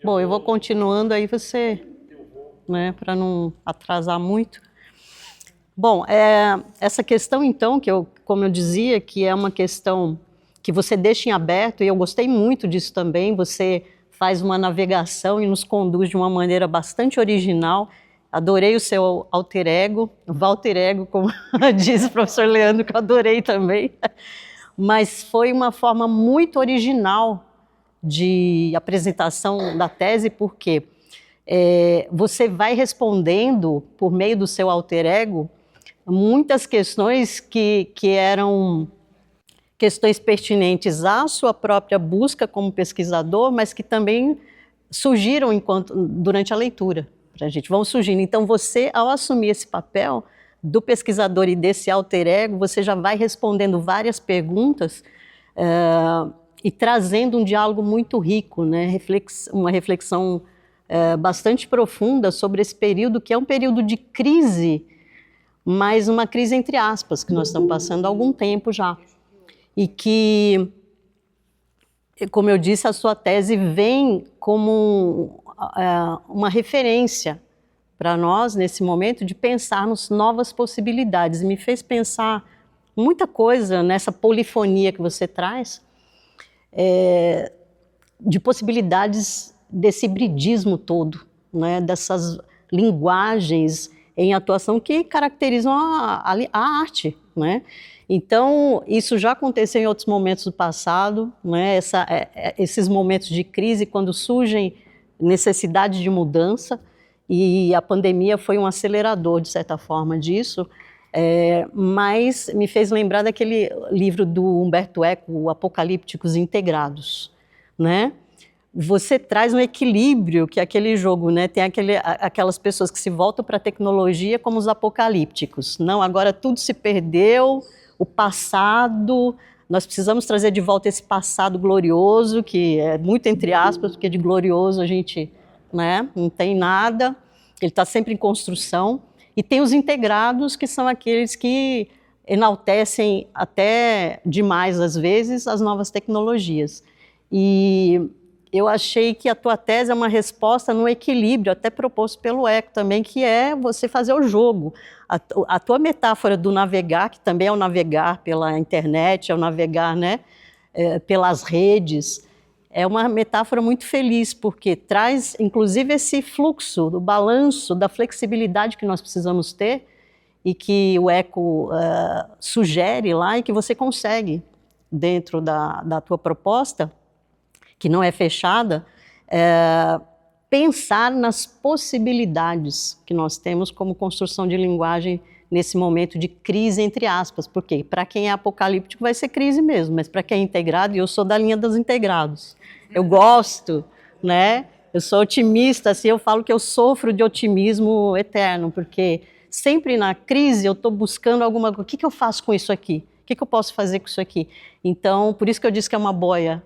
Bom, eu vou continuando aí você, né, para não atrasar muito. Bom, essa questão então, como eu dizia, que é uma questão que você deixa em aberto, e eu gostei muito disso também, você faz uma navegação e nos conduz de uma maneira bastante original. Adorei o seu alter ego, Walter Ego, como diz o professor Leandro, que eu adorei também. Mas foi uma forma muito original de apresentação da tese, porque você vai respondendo, por meio do seu alter ego, muitas questões que eram questões pertinentes à sua própria busca como pesquisador, mas que também surgiram durante a leitura para a gente, vão surgindo. Então você, ao assumir esse papel do pesquisador e desse alter ego, você já vai respondendo várias perguntas e trazendo um diálogo muito rico, né? Uma reflexão bastante profunda sobre esse período, que é um período de crise, mas uma crise entre aspas, que nós estamos passando há algum tempo já. E que, como eu disse, a sua tese vem como uma referência para nós, nesse momento, de pensarmos novas possibilidades. Me fez pensar muita coisa nessa polifonia que você traz, de possibilidades desse hibridismo todo, né, dessas linguagens em atuação que caracterizam a arte, né? Então, isso já aconteceu em outros momentos do passado, né? Esses momentos de crise, quando surgem necessidades de mudança, e a pandemia foi um acelerador, de certa forma, disso, Mas me fez lembrar daquele livro do Humberto Eco, o Apocalípticos Integrados, né? Você traz um equilíbrio que aquele jogo, né? Tem aquelas pessoas que se voltam para a tecnologia como os apocalípticos. Não, agora tudo se perdeu, o passado, nós precisamos trazer de volta esse passado glorioso, que é muito entre aspas, porque de glorioso a gente, né, não tem nada, ele está sempre em construção. E tem os integrados, que são aqueles que enaltecem até demais, às vezes, as novas tecnologias. E eu achei que a tua tese é uma resposta no equilíbrio, até proposto pelo Eco também, que é você fazer o jogo. A tua metáfora do navegar, que também é o navegar pela internet, é o navegar, né, pelas redes, é uma metáfora muito feliz, porque traz, inclusive, esse fluxo, do balanço, da flexibilidade que nós precisamos ter e que o Eco sugere lá e que você consegue, dentro da tua proposta, que não é fechada, pensar nas possibilidades que nós temos como construção de linguagem nesse momento de crise, entre aspas, porque para quem é apocalíptico vai ser crise mesmo, mas para quem é integrado, e eu sou da linha dos integrados, eu gosto, né? Eu sou otimista, assim, eu falo que eu sofro de otimismo eterno, porque sempre na crise eu estou buscando alguma coisa, o que eu faço com isso aqui? O que eu posso fazer com isso aqui? Então, por isso que eu disse que é uma boia,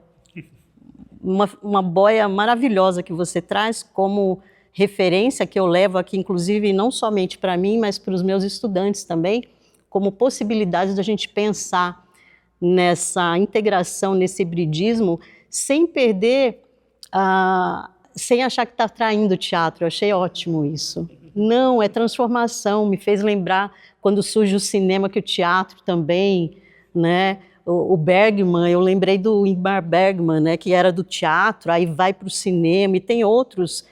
uma boia maravilhosa que você traz como referência, que eu levo aqui, inclusive, não somente para mim, mas para os meus estudantes também, como possibilidade da gente pensar nessa integração, nesse hibridismo, sem perder, sem achar que está traindo o teatro. Eu achei ótimo isso. Não, é transformação, me fez lembrar quando surge o cinema, que o teatro também, né? O Bergman, eu lembrei do Ingmar Bergman, né, que era do teatro, aí vai para o cinema, e tem outros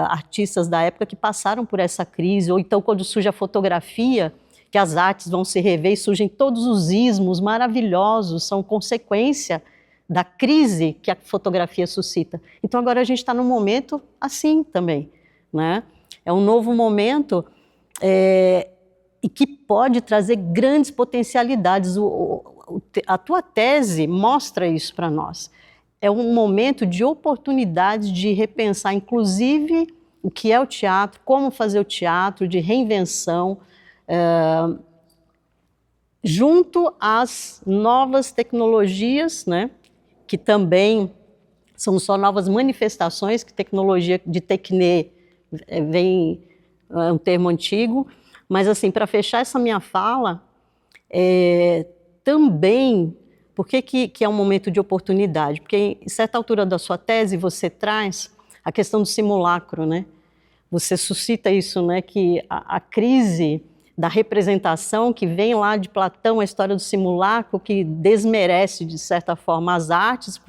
artistas da época que passaram por essa crise, ou então quando surge a fotografia, que as artes vão se rever e surgem todos os ismos maravilhosos, são consequência da crise que a fotografia suscita. Então agora a gente está num momento assim também, né? É um novo momento e que pode trazer grandes potencialidades. A tua tese mostra isso para nós. É um momento de oportunidade de repensar, inclusive, o que é o teatro, como fazer o teatro, de reinvenção, junto às novas tecnologias, né, que também são só novas manifestações, que tecnologia de tecne vem, é um termo antigo, mas assim, para fechar essa minha fala, também, por que é um momento de oportunidade? Porque em certa altura da sua tese você traz a questão do simulacro, né? Você suscita isso, né? Que a crise da representação que vem lá de Platão, a história do simulacro, que desmerece, de certa forma, as artes,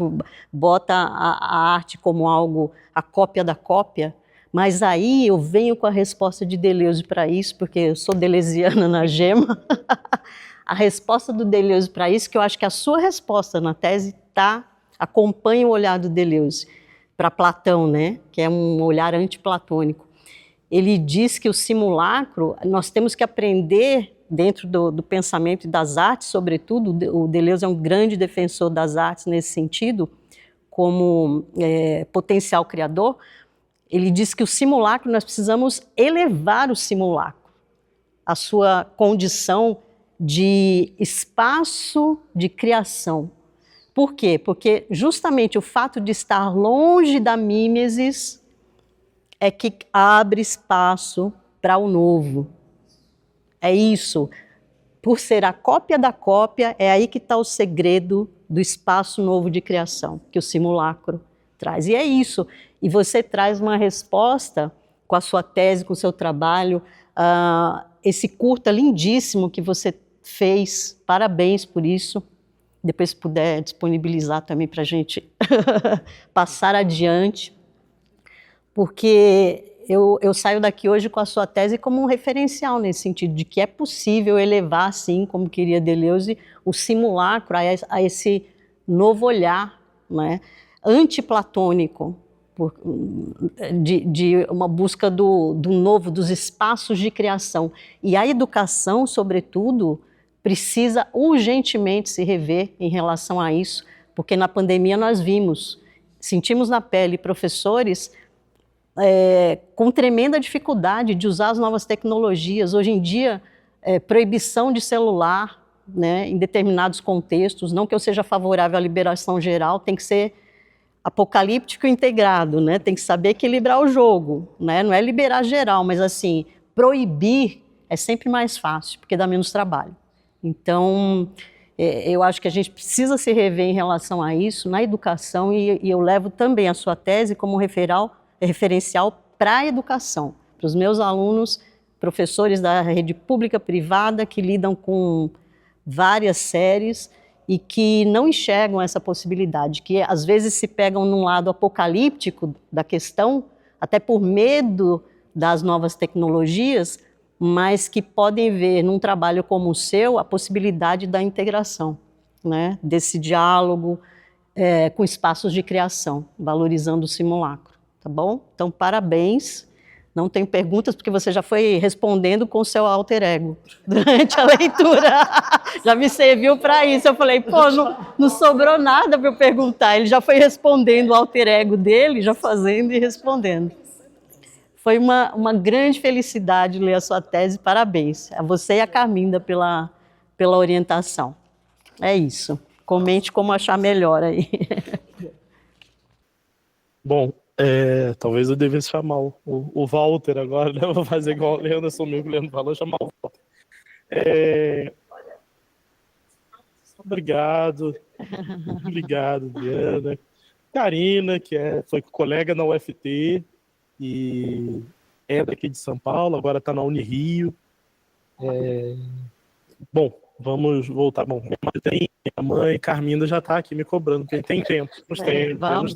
bota a arte como algo, a cópia da cópia, mas aí eu venho com a resposta de Deleuze para isso, porque eu sou deleuziana na gema, a resposta do Deleuze para isso, que eu acho que a sua resposta na tese acompanha o olhar do Deleuze para Platão, né? Que é um olhar antiplatônico. Ele diz que o simulacro, nós temos que aprender, dentro do pensamento e das artes, sobretudo, o Deleuze é um grande defensor das artes nesse sentido, como potencial criador. Ele diz que o simulacro, nós precisamos elevar o simulacro, a sua condição de espaço de criação. Por quê? Porque justamente o fato de estar longe da mimesis é que abre espaço para o novo. É isso. Por ser a cópia da cópia, é aí que está o segredo do espaço novo de criação, que o simulacro traz. E é isso. E você traz uma resposta com a sua tese, com o seu trabalho, esse curta lindíssimo que você fez. Parabéns por isso. Depois, se puder disponibilizar também para a gente passar adiante. Porque eu saio daqui hoje com a sua tese como um referencial nesse sentido, de que é possível elevar, sim, como queria Deleuze, o simulacro a esse novo olhar, né, antiplatônico, de uma busca do novo, dos espaços de criação. E a educação, sobretudo, precisa urgentemente se rever em relação a isso, porque na pandemia nós sentimos na pele professores com tremenda dificuldade de usar as novas tecnologias. Hoje em dia, proibição de celular, né, em determinados contextos, não que eu seja favorável à liberação geral, tem que ser apocalíptico integrado, né? Tem que saber equilibrar o jogo, né? Não é liberar geral, mas assim, proibir é sempre mais fácil, porque dá menos trabalho. Então, eu acho que a gente precisa se rever em relação a isso na educação, e eu levo também a sua tese como referencial para a educação, para os meus alunos, professores da rede pública privada que lidam com várias séries e que não enxergam essa possibilidade, que às vezes se pegam num lado apocalíptico da questão, até por medo das novas tecnologias, mas que podem ver num trabalho como o seu a possibilidade da integração, né, desse diálogo com espaços de criação, valorizando o simulacro, tá bom? Então, parabéns. Não tenho perguntas, porque você já foi respondendo com o seu alter ego durante a leitura. Já me serviu para isso. Eu falei, pô, não sobrou nada para eu perguntar. Ele já foi respondendo o alter ego dele, já fazendo e respondendo. Foi uma grande felicidade ler a sua tese. Parabéns a você e a Carminda pela orientação. É isso. Comente como achar melhor aí. Bom, talvez eu devesse chamar o Walter agora, né? Vou fazer igual o Leandro assumiu que o Leandro falou, chamar o Walter. Obrigado, Diana. Karina, que foi colega na UFT e é daqui de São Paulo, agora está na Unirio. Bom, vamos voltar. Bom, minha mãe, Carminda, já está aqui me cobrando, porque tem tempo. Vamos.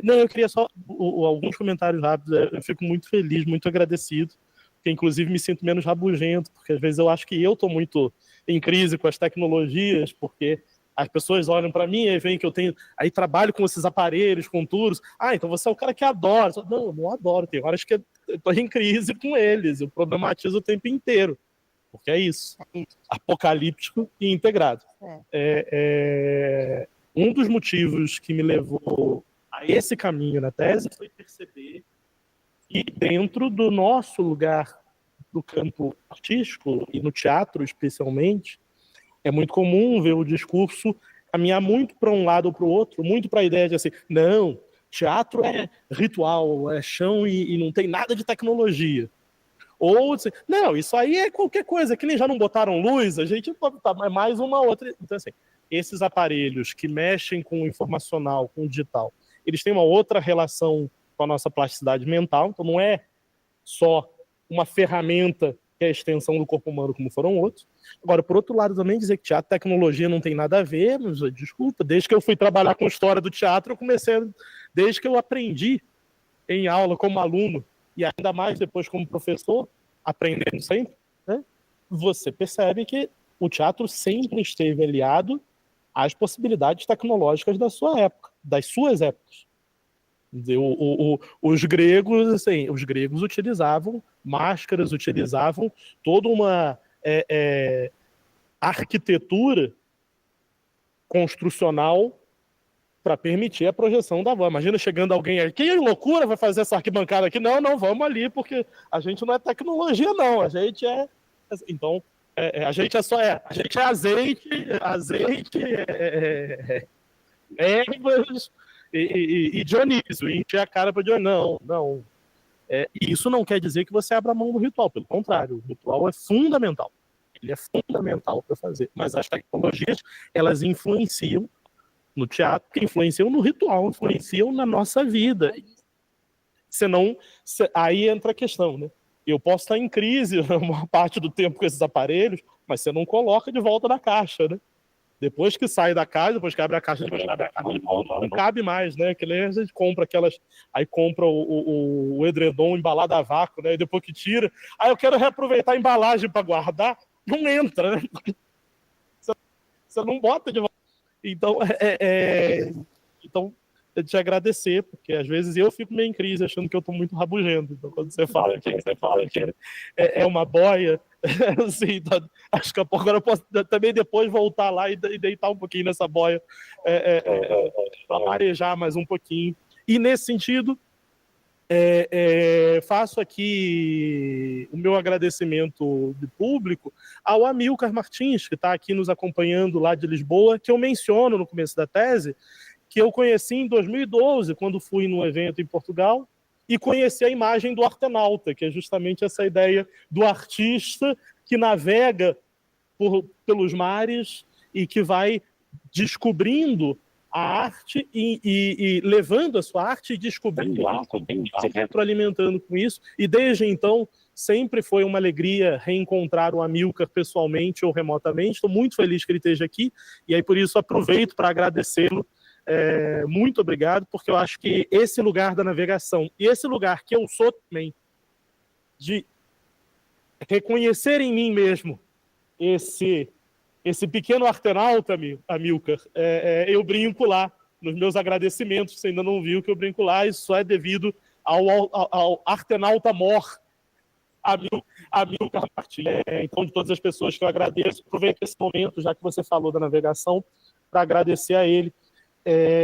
Não, eu queria só alguns comentários rápidos. Eu fico muito feliz, muito agradecido, porque inclusive me sinto menos rabugento, porque às vezes eu acho que eu estou muito em crise com as tecnologias, porque as pessoas olham para mim e veem que eu aí trabalho com esses aparelhos, com turos. Então você é o cara que adora. Não, eu não adoro. Tem horas que eu estou em crise com eles. Eu problematizo o tempo inteiro. Porque é isso. Apocalíptico e integrado. Um dos motivos que me levou a esse caminho na tese foi perceber que dentro do nosso lugar do campo artístico, e no teatro especialmente, é muito comum ver o discurso caminhar muito para um lado ou para o outro, muito para a ideia de assim, não, teatro é ritual, é chão e não tem nada de tecnologia. Ou assim, não, isso aí é qualquer coisa, que nem já não botaram luz, a gente pode botar mais uma outra. Então, assim, esses aparelhos que mexem com o informacional, com o digital, eles têm uma outra relação com a nossa plasticidade mental, então não é só uma ferramenta que é a extensão do corpo humano, como foram outros. Agora, por outro lado, também dizer que teatro e tecnologia não tem nada a ver, mas, desculpa, desde que eu fui trabalhar com história do teatro, eu comecei, desde que eu aprendi em aula como aluno, e ainda mais depois como professor, aprendendo sempre, né, você percebe que o teatro sempre esteve aliado às possibilidades tecnológicas da sua época, das suas épocas. Os gregos, assim, utilizavam máscaras, utilizavam toda uma arquitetura construcional para permitir a projeção da voz. Imagina chegando alguém aqui, que loucura, vai fazer essa arquibancada aqui. Não, vamos ali, porque a gente não é tecnologia, não. A gente é... Então, a gente é só... A gente é azeite, ervas e Dionísio. E encher a cara para Dionísio. Não. E isso não quer dizer que você abra mão do ritual. Pelo contrário, o ritual é fundamental. Ele é fundamental para fazer. Mas as tecnologias, elas influenciam no teatro, que influenciam no ritual, influenciam na nossa vida. Senão, aí entra a questão, né? Eu posso estar em crise uma parte do tempo com esses aparelhos, mas você não coloca de volta na caixa, né? Depois que sai da caixa, depois que abre a caixa, não cabe mais, né? Que nem a gente compra aquelas... Aí compra o edredom embalado a vácuo, né? E depois que tira... eu quero reaproveitar a embalagem para guardar. Não entra, né? Você não bota de volta. Então, te agradecer, porque às vezes eu fico meio em crise, achando que eu estou muito rabugento. Então, quando você fala que é uma boia, assim, acho que agora eu posso também depois voltar lá e deitar um pouquinho nessa boia, para marejar mais um pouquinho. E nesse sentido, faço aqui o meu agradecimento de público ao Amilcar Martins, que está aqui nos acompanhando lá de Lisboa, que eu menciono no começo da tese, que eu conheci em 2012, quando fui num evento em Portugal, e conheci a imagem do artenauta, que é justamente essa ideia do artista que navega pelos mares e que vai descobrindo a arte e levando a sua arte e descobrindo se retroalimentando com isso. E desde então, sempre foi uma alegria reencontrar o Amilcar pessoalmente ou remotamente. Estou muito feliz que ele esteja aqui, e aí por isso aproveito para agradecê-lo. Muito obrigado, porque eu acho que esse lugar da navegação e esse lugar que eu sou também, de reconhecer em mim mesmo esse pequeno artenauta, Amilcar, eu brinco lá nos meus agradecimentos. Você ainda não viu que eu brinco lá, isso só é devido ao artenauta mor Amilcar Martins. Então, de todas as pessoas que eu agradeço, aproveito esse momento, já que você falou da navegação, para agradecer a ele.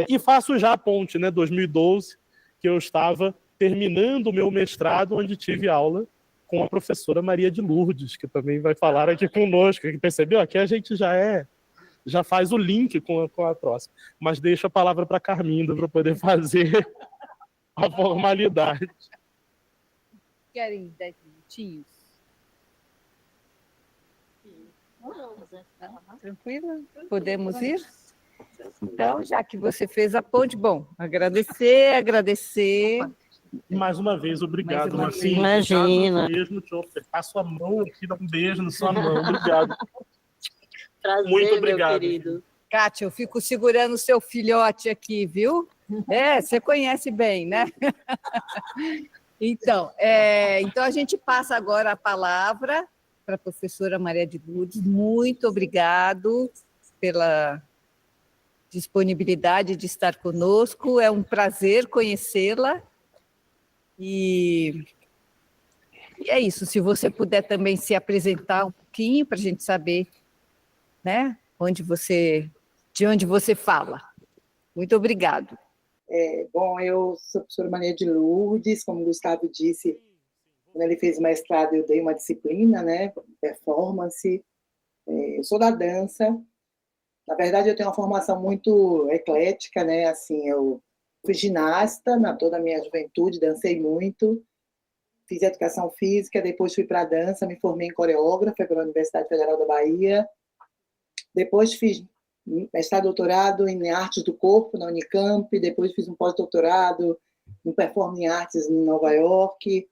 E faço já a ponte, 2012, que eu estava terminando o meu mestrado, onde tive aula com a professora Maria de Lourdes, que também vai falar aqui conosco, que percebeu? Aqui a gente já faz o link com a próxima. Mas deixo a palavra para a Carminda para poder fazer a formalidade. Querem 10 minutinhos? Tranquilo? Podemos ir? Então, já que você fez a ponte, bom, agradecer. Mais uma vez, obrigado. Assim, imagina. Mesmo, passo a mão aqui, dá um beijo na sua mão. Obrigado. Prazer, muito obrigado, meu querido. Kátia, eu fico segurando o seu filhote aqui, viu? Você conhece bem, né? Então a gente passa agora a palavra para a professora Maria de Lourdes. Muito obrigado pela disponibilidade de estar conosco. É um prazer conhecê-la. E é isso. Se você puder também se apresentar um pouquinho para a gente saber, né, de onde você fala. Muito obrigado. Bom, eu sou a professora Maria de Lourdes, como o Gustavo disse, quando ele fez o mestrado eu dei uma disciplina, né, performance. Eu sou da dança. Na verdade, eu tenho uma formação muito eclética, né? Assim, eu fui ginasta toda a minha juventude, dancei muito, fiz educação física, depois fui para a dança, me formei em coreógrafa pela Universidade Federal da Bahia, depois fiz mestrado e doutorado em artes do corpo na Unicamp, depois fiz um pós-doutorado em performing arts em Nova York,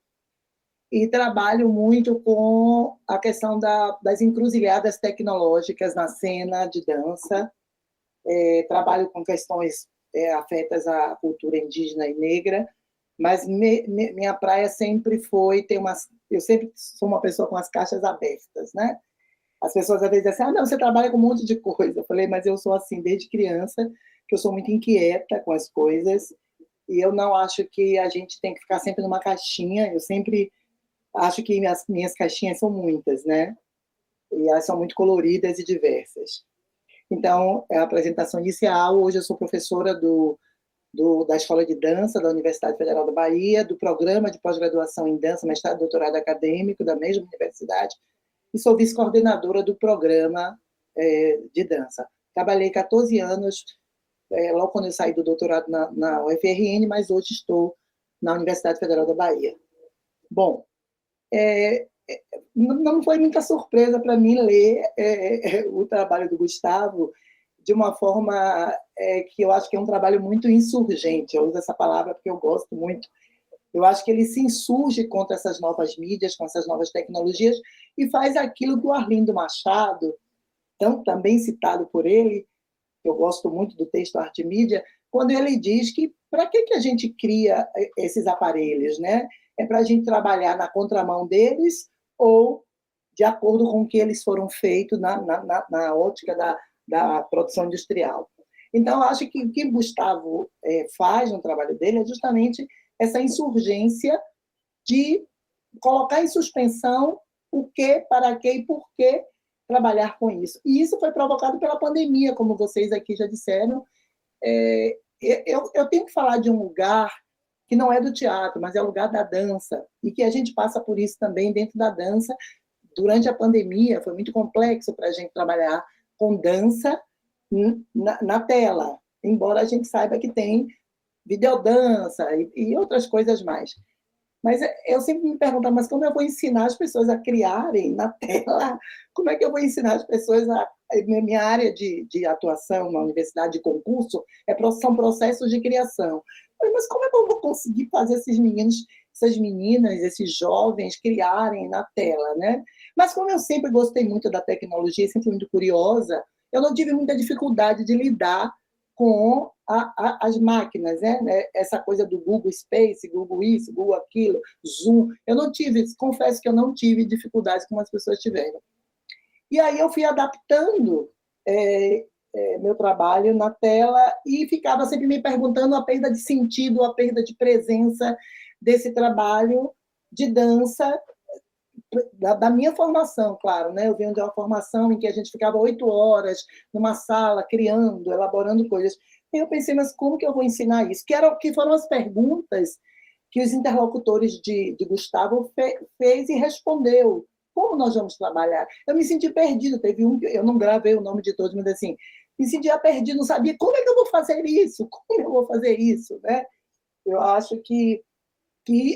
e trabalho muito com a questão das encruzilhadas tecnológicas na cena de dança. Trabalho com questões afetas à cultura indígena e negra, mas minha praia sempre foi eu sempre sou uma pessoa com as caixas abertas, né? As pessoas às vezes dizem assim, não, você trabalha com um monte de coisa. Eu falei, mas eu sou assim desde criança, que eu sou muito inquieta com as coisas, e eu não acho que a gente tem que ficar sempre numa caixinha. Eu sempre acho que as minhas caixinhas são muitas, né? E elas são muito coloridas e diversas. Então, é a apresentação inicial. Hoje eu sou professora da Escola de Dança da Universidade Federal da Bahia, do programa de pós-graduação em dança, mestrado e doutorado acadêmico da mesma universidade, e sou vice-coordenadora do programa de dança. Trabalhei 14 anos, logo quando eu saí do doutorado na UFRN, mas hoje estou na Universidade Federal da Bahia. Bom, não foi muita surpresa para mim ler o trabalho do Gustavo de uma forma que eu acho que é um trabalho muito insurgente. Eu uso essa palavra porque eu gosto muito. Eu acho que ele se insurge contra essas novas mídias, com essas novas tecnologias, e faz aquilo que o Arlindo Machado, também citado por ele, eu gosto muito do texto Arte e Mídia, quando ele diz que para que a gente cria esses aparelhos, né? É para a gente trabalhar na contramão deles ou de acordo com o que eles foram feitos na ótica da produção industrial. Então, eu acho que o que Gustavo faz no trabalho dele é justamente essa insurgência de colocar em suspensão o que, para que e por que trabalhar com isso. E isso foi provocado pela pandemia, como vocês aqui já disseram. Eu tenho que falar de um lugar que não é do teatro, mas é o lugar da dança, e que a gente passa por isso também dentro da dança. Durante a pandemia, foi muito complexo para a gente trabalhar com dança na tela, embora a gente saiba que tem videodança e outras coisas mais. Mas eu sempre me pergunto, mas como eu vou ensinar as pessoas a criarem na tela? Como é que eu vou ensinar as pessoas a... Minha área de atuação na universidade, de concurso, são processos de criação. Mas como é que eu vou conseguir fazer esses meninos, essas meninas, esses jovens criarem na tela, né? Mas como eu sempre gostei muito da tecnologia, sempre fui muito curiosa, eu não tive muita dificuldade de lidar com as máquinas, né? Essa coisa do Google Space, Google isso, Google aquilo, Zoom. Eu não tive, confesso que eu não tive dificuldades como as pessoas tiveram. E aí eu fui adaptando meu trabalho na tela e ficava sempre me perguntando a perda de sentido, a perda de presença desse trabalho de dança, da minha formação, claro, né? Eu venho de uma formação em que a gente ficava 8 horas numa sala, criando, elaborando coisas. E eu pensei, mas como que eu vou ensinar isso? Que foram as perguntas que os interlocutores de Gustavo fez e respondeu. Como nós vamos trabalhar? Eu me senti perdido. Teve eu não gravei o nome de todos, mas assim, me sentia perdido, não sabia como é que eu vou fazer isso, como eu vou fazer isso, né? Eu acho que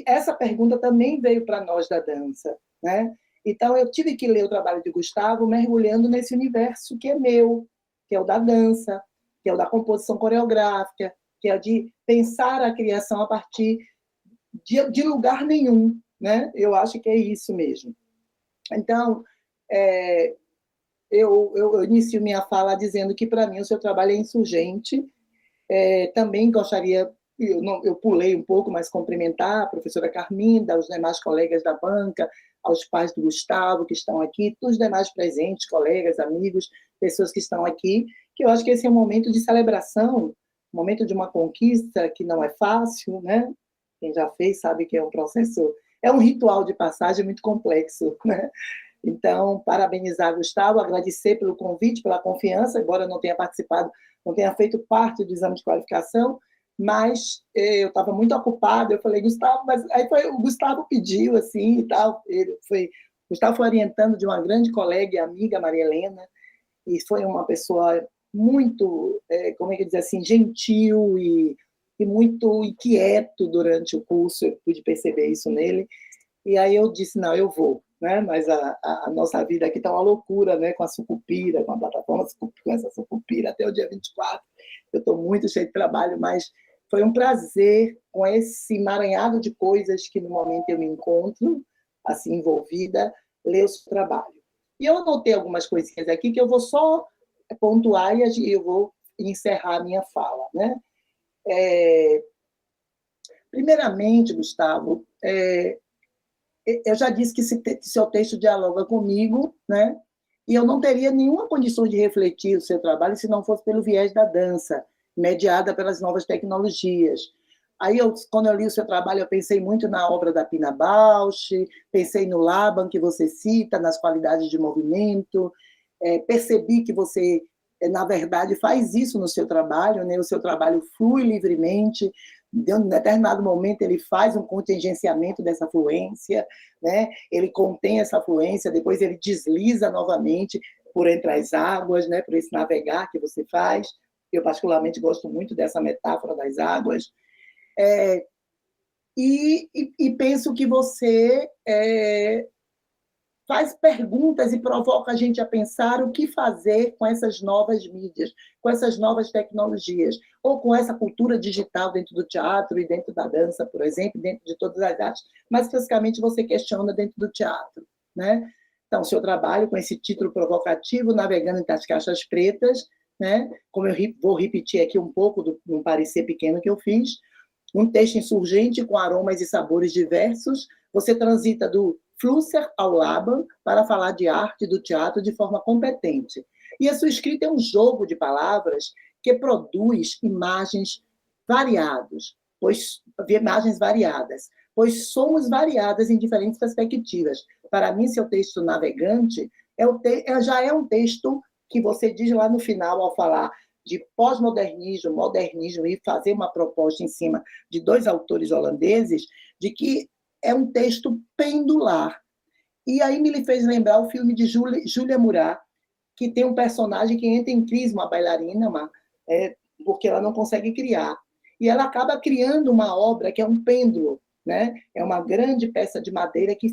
essa pergunta também veio para nós da dança, né? Então, eu tive que ler o trabalho de Gustavo mergulhando nesse universo que é meu, que é o da dança, que é o da composição coreográfica, que é o de pensar a criação a partir de lugar nenhum, né? Eu acho que é isso mesmo. Então, eu inicio minha fala dizendo que, para mim, o seu trabalho é insurgente. Também gostaria, eu pulei um pouco, mas cumprimentar a professora Carminda, os demais colegas da banca, aos pais do Gustavo que estão aqui, todos os demais presentes, colegas, amigos, pessoas que estão aqui, que eu acho que esse é um momento de celebração, um momento de uma conquista que não é fácil, né? Quem já fez sabe que é um processo, é um ritual de passagem muito complexo, né? Então, parabenizar Gustavo, agradecer pelo convite, pela confiança, embora não tenha participado, não tenha feito parte do exame de qualificação, mas eu estava muito ocupada, eu falei, Gustavo, mas aí o Gustavo pediu, assim, e tal, Gustavo foi orientando de uma grande colega e amiga, Maria Helena, e foi uma pessoa muito, como é que eu dizer assim, gentil e muito inquieto durante o curso, eu pude perceber isso nele, e aí eu disse, não, eu vou, né? Mas a nossa vida aqui está uma loucura, né? Com a sucupira, com a plataforma, com essa sucupira até o dia 24, eu estou muito cheio de trabalho, mas foi um prazer com esse emaranhado de coisas que no momento eu me encontro, assim, envolvida, ler o seu trabalho. E eu anotei algumas coisinhas aqui que eu vou só pontuar e eu vou encerrar a minha fala, né? Primeiramente, Gustavo, eu já disse que seu texto dialoga comigo, né? E eu não teria nenhuma condição de refletir o seu trabalho se não fosse pelo viés da dança, mediada pelas novas tecnologias. Aí, quando eu li o seu trabalho, eu pensei muito na obra da Pina Bausch, pensei no Laban, que você cita, nas qualidades de movimento, percebi que você, na verdade, faz isso no seu trabalho, né? O seu trabalho flui livremente, em um determinado momento ele faz um contingenciamento dessa fluência, né? Ele contém essa fluência, depois ele desliza novamente por entre as águas, né? Por esse navegar que você faz. Eu particularmente gosto muito dessa metáfora das águas. E penso que você faz perguntas e provoca a gente a pensar o que fazer com essas novas mídias, com essas novas tecnologias, ou com essa cultura digital dentro do teatro e dentro da dança, por exemplo, dentro de todas as artes. Mas, especificamente, você questiona dentro do teatro, né? Então, o seu trabalho com esse título provocativo, Navegando entre as Caixas Pretas, né? Como eu vou repetir aqui um pouco de um parecer pequeno que eu fiz, um texto insurgente com aromas e sabores diversos, você transita do Flusser ao Laban para falar de arte do teatro de forma competente. E a sua escrita é um jogo de palavras que produz imagens variadas, pois somos variadas em diferentes perspectivas. Para mim, seu texto Navegante já é um texto que você diz lá no final, ao falar de pós-modernismo, modernismo, e fazer uma proposta em cima de 2 autores holandeses, de que é um texto pendular. E aí me fez lembrar o filme de Júlia Murat, que tem um personagem que entra em crise, uma bailarina, porque ela não consegue criar. E ela acaba criando uma obra que é um pêndulo, né? É uma grande peça de madeira que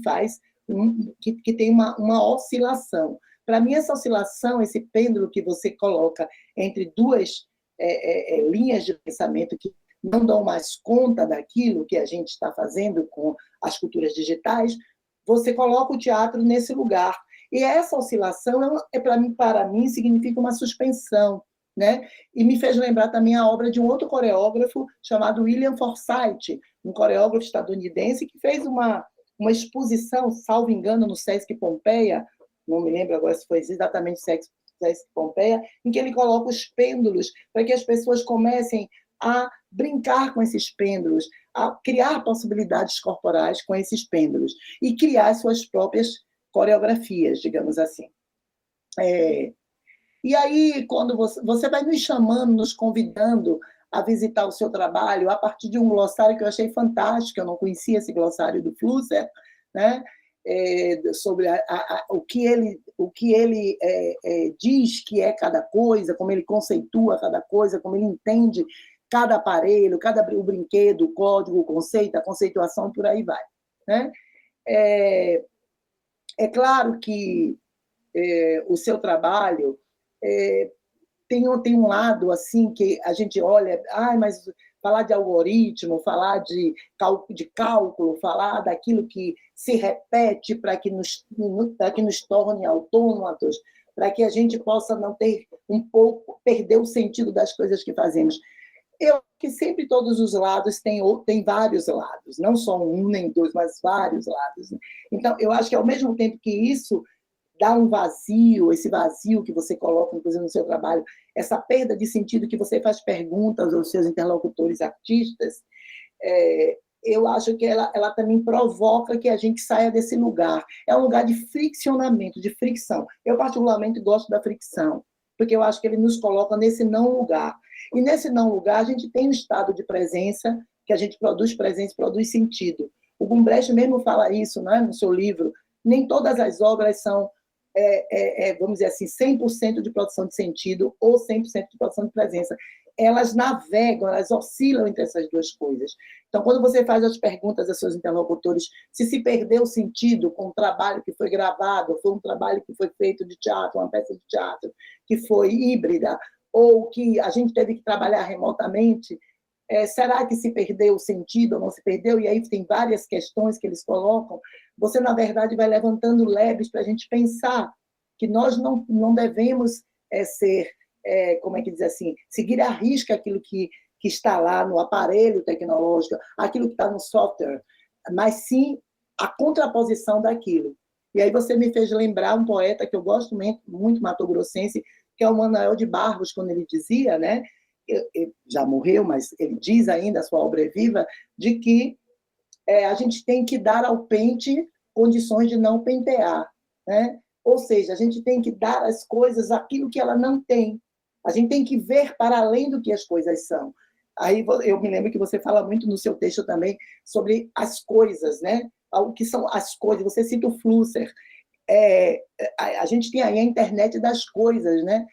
que tem uma oscilação. Para mim, essa oscilação, esse pêndulo que você coloca entre 2 linhas de pensamento que não dão mais conta daquilo que a gente está fazendo com as culturas digitais, você coloca o teatro nesse lugar. E essa oscilação, para mim, significa uma suspensão, né? E me fez lembrar também a obra de um outro coreógrafo chamado William Forsythe, um coreógrafo estadunidense que fez uma exposição, salvo engano, no Sesc Pompeia, não me lembro agora se foi exatamente Sesc Pompeia, em que ele coloca os pêndulos para que as pessoas comecem a brincar com esses pêndulos, a criar possibilidades corporais com esses pêndulos e criar suas próprias coreografias, digamos assim. E aí, quando você vai nos chamando, nos convidando a visitar o seu trabalho, a partir de um glossário que eu achei fantástico, eu não conhecia esse glossário do Flusser, né? Sobre o que ele diz que é cada coisa, como ele conceitua cada coisa, como ele entende cada aparelho, o brinquedo, o código, o conceito, a conceituação, por aí vai, né? É claro que o seu trabalho tem um lado assim que a gente olha, mas falar de algoritmo, falar de cálculo, falar daquilo que se repete para que nos torne autômatos, para que a gente possa não ter perder o sentido das coisas que fazemos. Eu acho que sempre todos os lados têm vários lados, não só um nem 2, mas vários lados. Então, eu acho que ao mesmo tempo que isso dá um vazio, esse vazio que você coloca, inclusive, no seu trabalho, essa perda de sentido que você faz perguntas aos seus interlocutores artistas, eu acho que ela também provoca que a gente saia desse lugar. É um lugar de friccionamento, de fricção. Eu, particularmente, gosto da fricção, porque eu acho que ele nos coloca nesse não lugar. E nesse não lugar, a gente tem um estado de presença, que a gente produz presença, produz sentido. O Gumbrecht mesmo fala isso, né, no seu livro. Nem todas as obras são, vamos dizer assim, 100% de produção de sentido ou 100% de produção de presença. Elas navegam, elas oscilam entre essas 2 coisas. Então, quando você faz as perguntas aos seus interlocutores, se perdeu o sentido com um trabalho que foi gravado, foi um trabalho que foi feito de teatro, uma peça de teatro que foi híbrida, ou que a gente teve que trabalhar remotamente, será que se perdeu o sentido ou não se perdeu? E aí tem várias questões que eles colocam. Você, na verdade, vai levantando leves para a gente pensar que nós não devemos como é que diz assim, seguir à risca aquilo que está lá no aparelho tecnológico, aquilo que está no software, mas sim a contraposição daquilo. E aí você me fez lembrar um poeta que eu gosto muito, mato-grossense, que é o Manuel de Barros, quando ele dizia, né, já morreu, mas ele diz ainda, a sua obra é viva, de que a gente tem que dar ao pente condições de não pentear, né? Ou seja, a gente tem que dar às coisas aquilo que ela não tem. A gente tem que ver para além do que as coisas são. Aí eu me lembro que você fala muito no seu texto também sobre as coisas, né? O que são as coisas. Você cita o Flusser. A gente tem aí a internet das coisas, né?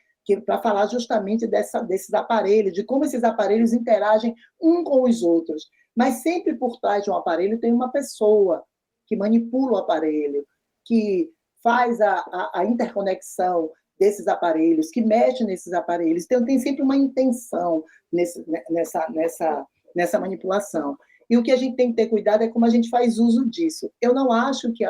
Para falar justamente desses aparelhos, de como esses aparelhos interagem um com os outros. Mas sempre por trás de um aparelho tem uma pessoa que manipula o aparelho, que faz a interconexão desses aparelhos, que mexe nesses aparelhos. Então, tem sempre uma intenção nessa manipulação. E o que a gente tem que ter cuidado é como a gente faz uso disso. Eu não acho que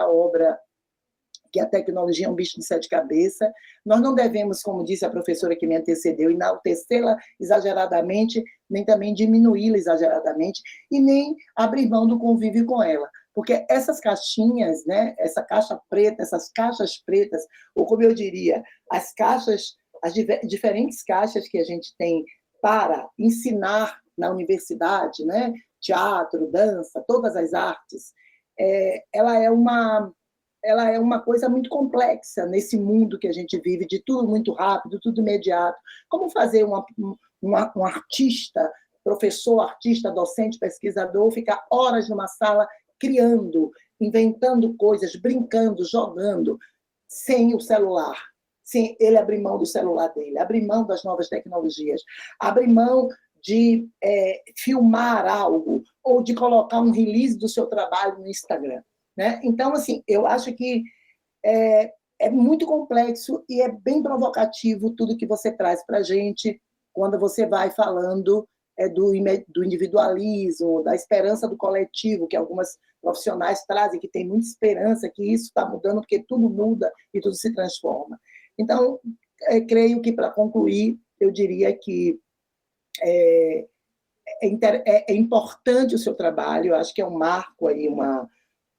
a tecnologia é um bicho de 7 cabeças. Nós não devemos, como disse a professora que me antecedeu, enaltecê-la exageradamente, nem também diminuí-la exageradamente, e nem abrir mão do convívio com ela. Porque essas caixinhas, né, essa caixa preta, essas caixas pretas, ou como eu diria, as diferentes caixas que a gente tem para ensinar na universidade, né? Teatro, dança, todas as artes, ela é uma coisa muito complexa nesse mundo que a gente vive, de tudo muito rápido, tudo imediato. Como fazer um artista, professor, artista, docente, pesquisador, ficar horas numa sala criando, inventando coisas, brincando, jogando, sem o celular, sem ele abrir mão do celular dele, abrir mão das novas tecnologias, abrir mão de filmar algo ou de colocar um release do seu trabalho no Instagram, né? Então, assim, eu acho que é muito complexo e é bem provocativo tudo que você traz para a gente quando você vai falando do individualismo, da esperança do coletivo, que algumas profissionais trazem, que tem muita esperança que isso está mudando, porque tudo muda e tudo se transforma. Então, creio que, para concluir, eu diria que é importante o seu trabalho, eu acho que é um marco aí,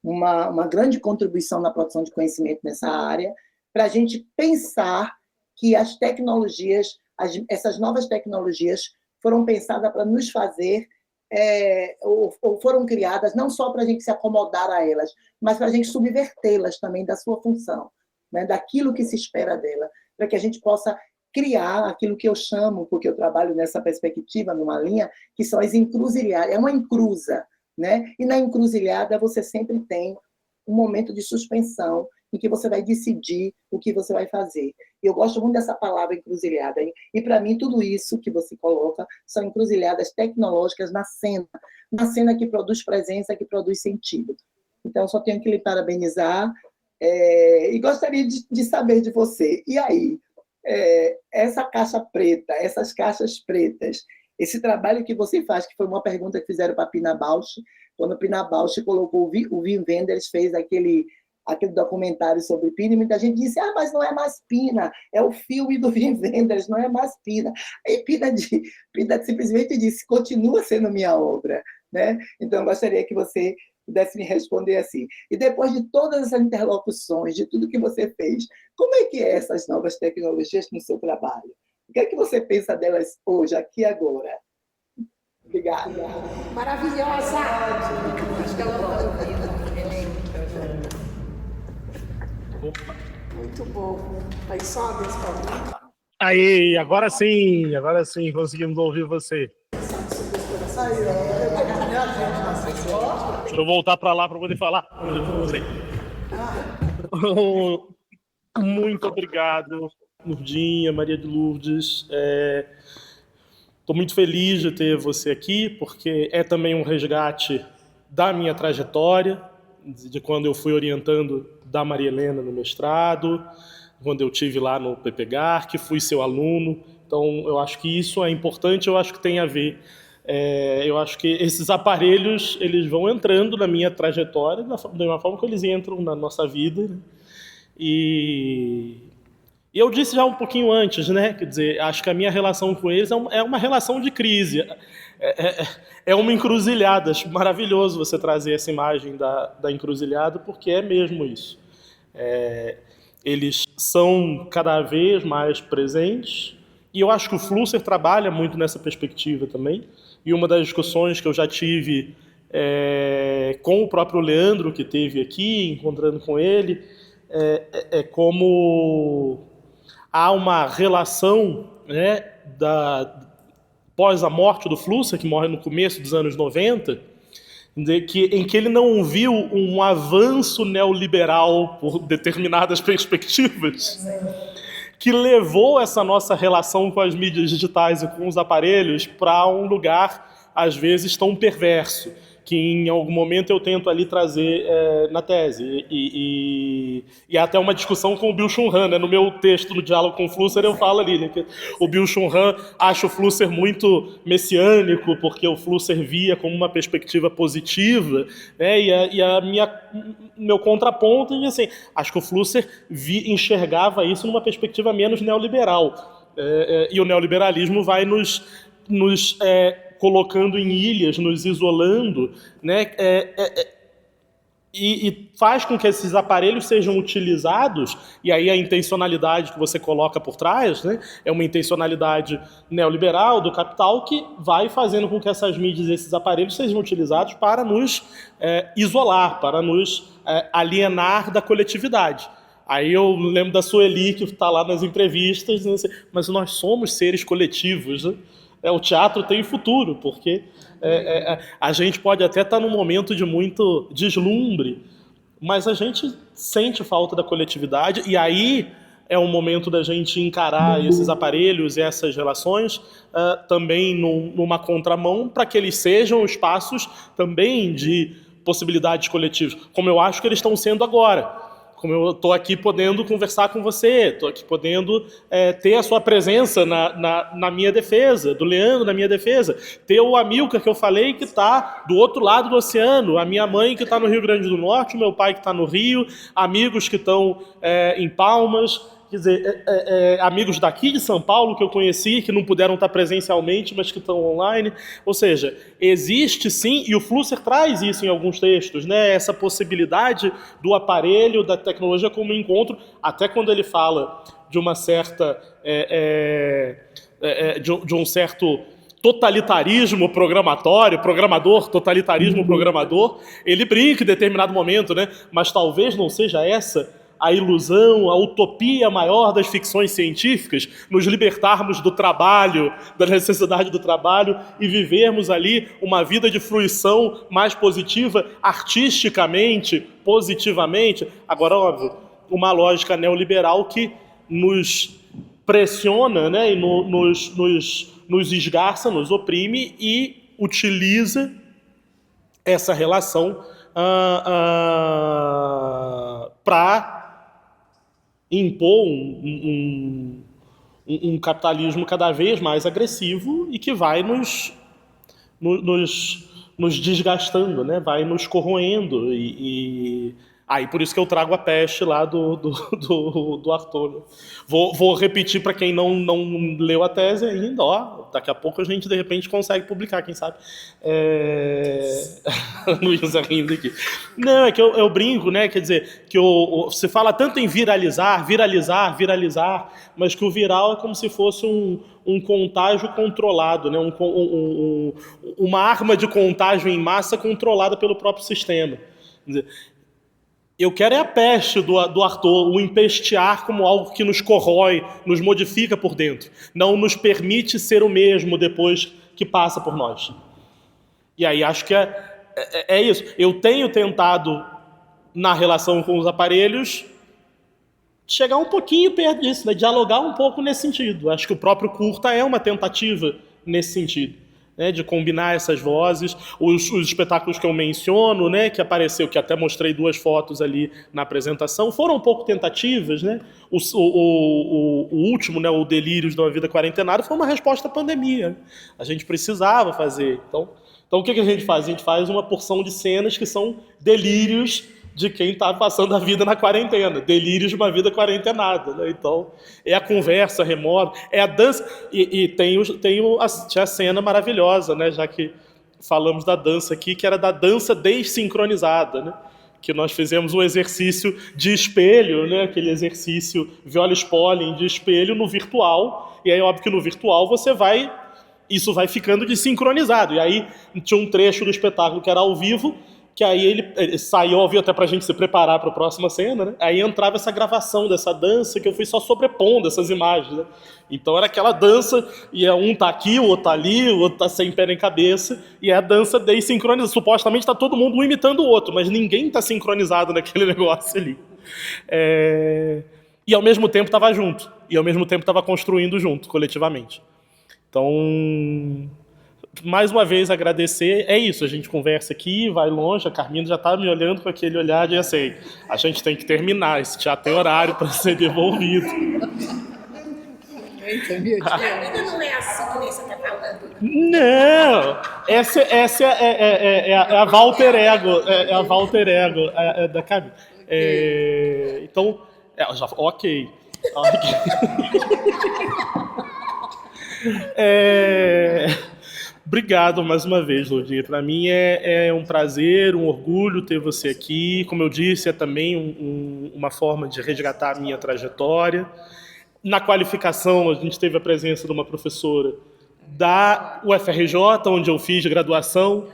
uma grande contribuição na produção de conhecimento nessa área, para a gente pensar que as tecnologias, essas novas tecnologias, foram pensadas para nos fazer, ou foram criadas não só para a gente se acomodar a elas, mas para a gente subvertê-las também da sua função, né, daquilo que se espera dela, para que a gente possa criar aquilo que eu chamo, porque eu trabalho nessa perspectiva, numa linha, que são as encruzilhadas, é uma encruza, né? E na encruzilhada você sempre tem um momento de suspensão em que você vai decidir o que você vai fazer. E eu gosto muito dessa palavra encruzilhada. E, para mim, tudo isso que você coloca são encruzilhadas tecnológicas na cena que produz presença, que produz sentido. Então, só tenho que lhe parabenizar e gostaria de saber de você. E aí, essa caixa preta, essas caixas pretas, esse trabalho que você faz, que foi uma pergunta que fizeram para a Pina Bausch, quando a Pina Bausch colocou o Wim Wenders, fez aquele documentário sobre Pina, e muita gente disse, mas não é mais Pina, é o filme do Wim Wenders, não é mais Pina. Aí Pina simplesmente disse, continua sendo minha obra, né? Então, eu gostaria que você pudesse me responder assim. E depois de todas essas interlocuções, de tudo que você fez, como é que essas novas tecnologias no seu trabalho? O que é que você pensa delas hoje, aqui e agora? Obrigada. Maravilhosa! Acho que ela não muito bom. Aí sobe esse palminho. Aí, agora sim, conseguimos ouvir você. Deixa eu voltar para lá para poder falar. Muito obrigado, Lourdinha, Maria de Lourdes. Estou muito feliz de ter você aqui, porque é também um resgate da minha trajetória, de quando eu fui orientando da Maria Helena no mestrado, quando eu estive lá no PPGAR, que fui seu aluno. Então, eu acho que isso é importante, eu acho que tem a ver. Eu acho que esses aparelhos, eles vão entrando na minha trajetória da mesma forma que eles entram na nossa vida, né? E eu disse já um pouquinho antes, né? Quer dizer, acho que a minha relação com eles é uma relação de crise. É uma encruzilhada. Acho maravilhoso você trazer essa imagem da encruzilhada, porque é mesmo isso. Eles são cada vez mais presentes, e eu acho que o Flusser trabalha muito nessa perspectiva também. E uma das discussões que eu já tive com o próprio Leandro, que esteve aqui, encontrando com ele, como há uma relação, né, pós a morte do Flusser, que morre no começo dos anos 90, em que ele não viu um avanço neoliberal por determinadas perspectivas, que levou essa nossa relação com as mídias digitais e com os aparelhos para um lugar, às vezes, tão perverso, que em algum momento eu tento ali trazer na tese. E até uma discussão com o Byung-Chul Han, né? No meu texto, no diálogo com o Flusser, eu falo ali, né, que o Byung-Chul Han acha o Flusser muito messiânico, porque o Flusser via como uma perspectiva positiva, né? Meu contraponto é assim, acho que o Flusser enxergava isso numa perspectiva menos neoliberal. E o neoliberalismo vai nos colocando em ilhas, nos isolando, né? e faz com que esses aparelhos sejam utilizados, e aí a intencionalidade que você coloca por trás, né, é uma intencionalidade neoliberal do capital que vai fazendo com que essas mídias e esses aparelhos sejam utilizados para nos isolar, para nos alienar da coletividade. Aí eu lembro da Sueli, que está lá nas entrevistas, né, mas nós somos seres coletivos, né? O teatro tem futuro, porque a gente pode até estar num momento de muito deslumbre, mas a gente sente falta da coletividade, e aí é um momento da gente encarar esses aparelhos e essas relações também numa contramão, para que eles sejam espaços também de possibilidades coletivas, como eu acho que eles estão sendo agora. Como eu estou aqui podendo conversar com você, estou aqui podendo ter a sua presença na minha defesa, do Leandro na minha defesa, ter o Amilcar que eu falei que está do outro lado do oceano, a minha mãe que está no Rio Grande do Norte, o meu pai que está no Rio, amigos que estão em Palmas, quer dizer, amigos daqui de São Paulo que eu conheci, que não puderam estar presencialmente, mas que estão online. Ou seja, existe sim, e o Flusser traz isso em alguns textos, né? Essa possibilidade do aparelho, da tecnologia como encontro, até quando ele fala de uma certa... de um certo totalitarismo totalitarismo programador, ele brinca em determinado momento, né? Mas talvez não seja essa a ilusão, a utopia maior das ficções científicas, nos libertarmos do trabalho, da necessidade do trabalho e vivermos ali uma vida de fruição mais positiva, artisticamente, positivamente. Agora, óbvio, uma lógica neoliberal que nos pressiona, né, e nos esgarça, nos oprime e utiliza essa relação para impor um capitalismo cada vez mais agressivo e que vai nos desgastando, né? Vai nos corroendo. Aí por isso que eu trago a peste lá do Arthur. Vou repetir para quem não leu a tese ainda, daqui a pouco a gente de repente consegue publicar, quem sabe. Luísa rindo aqui. Não, é que eu brinco, né? Quer dizer, que se fala tanto em viralizar, mas que o viral é como se fosse um contágio controlado, né? Uma arma de contágio em massa controlada pelo próprio sistema. Quer dizer, eu quero a peste do Arthur, o empestear como algo que nos corrói, nos modifica por dentro. Não nos permite ser o mesmo depois que passa por nós. E aí acho que é isso. Eu tenho tentado, na relação com os aparelhos, chegar um pouquinho perto disso, né? Dialogar um pouco nesse sentido. Acho que o próprio curta é uma tentativa nesse sentido. Né, de combinar essas vozes, os espetáculos que eu menciono, né, que apareceu, que até mostrei 2 fotos ali na apresentação, foram um pouco tentativas, né? O último, né, o Delírios de uma Vida Quarentenária, foi uma resposta à pandemia. A gente precisava fazer. Então o que a gente faz? A gente faz uma porção de cenas que são delírios de quem está passando a vida na quarentena, delírios de uma vida quarentenada, né? Então, é a conversa remota, é a dança, e tem a cena maravilhosa, né? Já que falamos da dança aqui, que era da dança desincronizada, né? Que nós fizemos um exercício de espelho, né? Aquele exercício Viola Spolin de espelho no virtual, e aí óbvio que no virtual isso vai ficando desincronizado, e aí tinha um trecho do espetáculo que era ao vivo, que aí ele saiu ao vivo até pra gente se preparar para a próxima cena, né? Aí entrava essa gravação dessa dança que eu fui só sobrepondo essas imagens, né? Então era aquela dança, e um tá aqui, o outro tá ali, o outro tá sem pé nem cabeça, e é a dança desincronizada. Supostamente tá todo mundo um imitando o outro, mas ninguém tá sincronizado naquele negócio ali. E ao mesmo tempo tava junto, e ao mesmo tempo tava construindo junto, coletivamente. Então... mais uma vez agradecer, é isso, a gente conversa aqui, vai longe, a Carmina já está me olhando com aquele olhar de assim, a gente tem que terminar, esse teatro tem horário para ser devolvido. Ainda não é assim que nem você está falando. Não, essa é a Walter Ego, é a Walter Ego da Carmina. Então, ok. Obrigado mais uma vez, Lourdinha. Para mim é um prazer, um orgulho ter você aqui. Como eu disse, é também uma forma de resgatar a minha trajetória. Na qualificação, a gente teve a presença de uma professora da UFRJ, onde eu fiz graduação.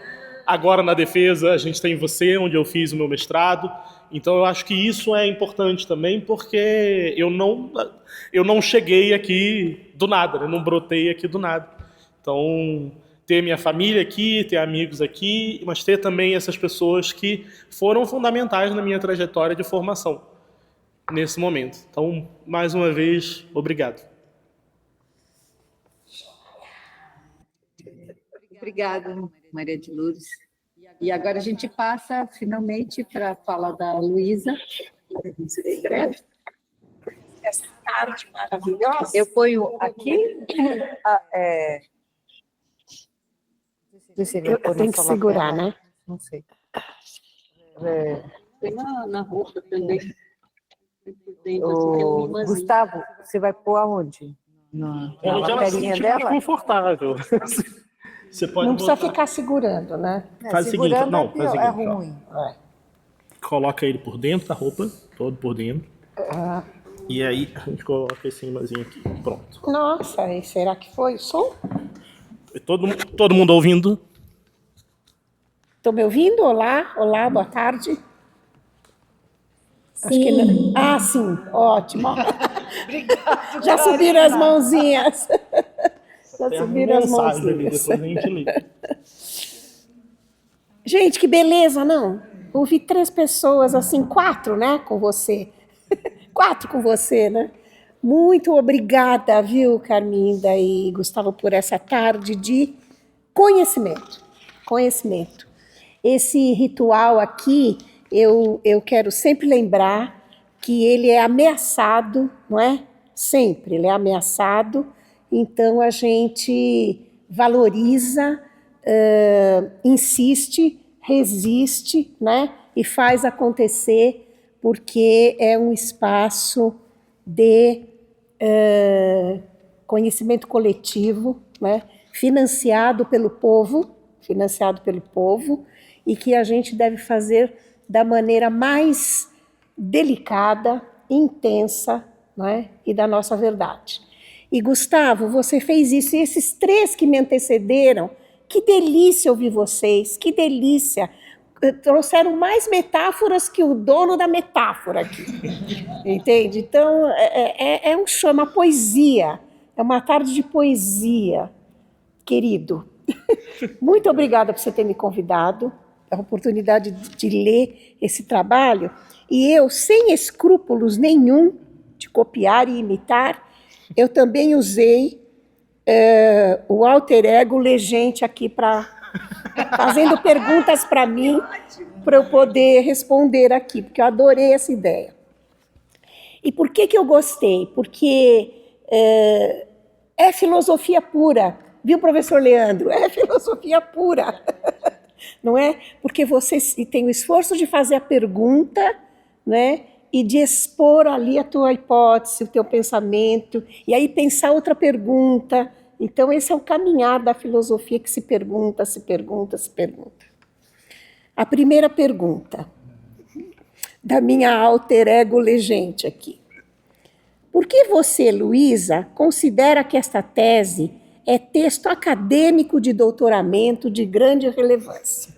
Agora, na defesa, a gente tem você, onde eu fiz o meu mestrado. Então, eu acho que isso é importante também, porque eu não cheguei aqui do nada, né? Não brotei aqui do nada. Então, ter minha família aqui, ter amigos aqui, mas ter também essas pessoas que foram fundamentais na minha trajetória de formação nesse momento. Então, mais uma vez, obrigado. Obrigada, Maria de Lourdes. E agora a gente passa, finalmente, para a fala da Luísa. Essa tarde maravilhosa. Eu ponho aqui. Eu tenho que segurar, né? Não sei. Tem na roupa também. Gustavo, você vai pôr aonde? Na carinha dela? Confortável. Você pode Não precisa botar. ficar segurando, né? Faz o seguinte, não, faz o seguinte, é ó. ruim. Coloca ele por dentro da roupa, todo por dentro. E aí a gente coloca esse imazinho aqui. Pronto. Nossa, e será que foi o som? Todo mundo ouvindo? Estão me ouvindo? Olá, olá, boa tarde. Acho que não. Ah, sim, ótimo. Obrigada. Já subiram as mãozinhas. Já Tem subiram as mensagem ali, mãozinhas. depois a gente liga. Gente, que beleza, não? Ouvi 3 pessoas, assim, 4, né, com você. 4 com você, né? Muito obrigada, viu, Carminda e Gustavo, por essa tarde de conhecimento. Conhecimento. Esse ritual aqui, eu quero sempre lembrar que ele é ameaçado, não é? Sempre, ele é ameaçado. Então, a gente valoriza, insiste, resiste, né? E faz acontecer, porque é um espaço de conhecimento coletivo, né? financiado pelo povo, e que a gente deve fazer da maneira mais delicada, intensa, né? E da nossa verdade. E, Gustavo, você fez isso, e esses 3 que me antecederam, que delícia ouvir vocês, que delícia. Trouxeram mais metáforas que o dono da metáfora aqui, entende? Então, é um show, uma poesia, é uma tarde de poesia, querido. Muito obrigada por você ter me convidado, a oportunidade de ler esse trabalho, e eu, sem escrúpulos nenhum de copiar e imitar, eu também usei o alter ego Legente aqui fazendo perguntas para mim, para eu poder responder aqui, porque eu adorei essa ideia. E por que eu gostei? Porque é filosofia pura, viu, professor Leandro? É filosofia pura, não é? Porque você tem o esforço de fazer a pergunta, né? E de expor ali a tua hipótese, o teu pensamento, e aí pensar outra pergunta. Então, esse é o caminhar da filosofia que se pergunta, se pergunta, se pergunta. A primeira pergunta, da minha alter ego Legente aqui. Por que você, Luísa, considera que esta tese é texto acadêmico de doutoramento de grande relevância?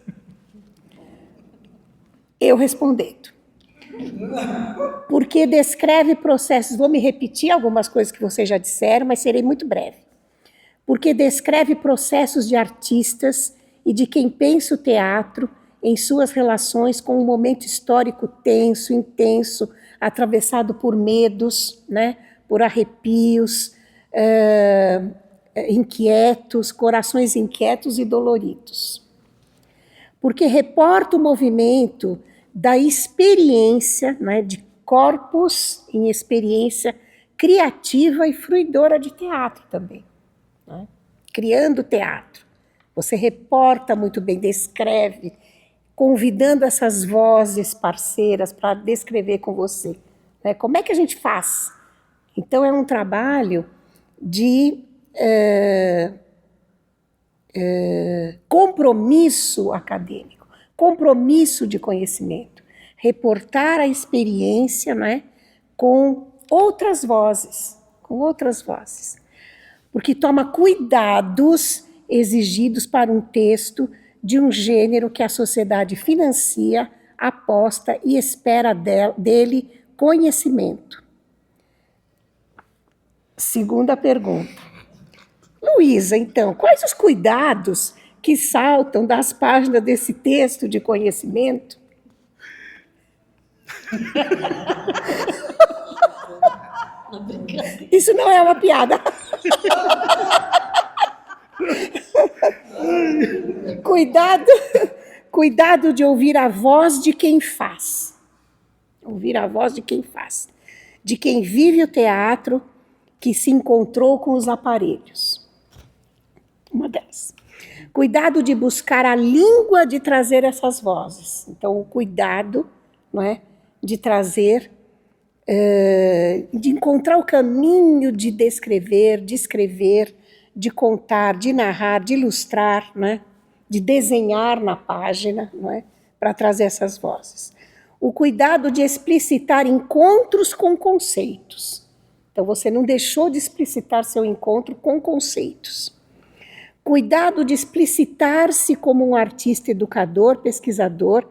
Eu respondendo. Porque descreve processos, vou me repetir algumas coisas que vocês já disseram, mas serei muito breve. Porque descreve processos de artistas e de quem pensa o teatro em suas relações com um momento histórico tenso, intenso, atravessado por medos, né, por arrepios, inquietos, corações inquietos e doloridos. Porque reporta o movimento da experiência, né, de corpos em experiência criativa e fruidora de teatro também, né? Criando teatro. Você reporta muito bem, descreve, convidando essas vozes parceiras para descrever com você, né? Como é que a gente faz? Então, é um trabalho de compromisso acadêmico, compromisso de conhecimento, reportar a experiência, né, com outras vozes, porque toma cuidados exigidos para um texto de um gênero que a sociedade financia, aposta e espera dele conhecimento. Segunda pergunta. Luísa, então, quais os cuidados que saltam das páginas desse texto de conhecimento? Isso não é uma piada. Cuidado de ouvir a voz de quem faz. Ouvir a voz de quem faz. De quem vive o teatro, que se encontrou com os aparelhos. Uma delas. Cuidado de buscar a língua de trazer essas vozes. Então, o cuidado, não é, de trazer, de encontrar o caminho de descrever, de escrever, de contar, de narrar, de ilustrar, né, de desenhar na página, não é, para trazer essas vozes. O cuidado de explicitar encontros com conceitos. Então, você não deixou de explicitar seu encontro com conceitos. Cuidado de explicitar-se como um artista educador, pesquisador,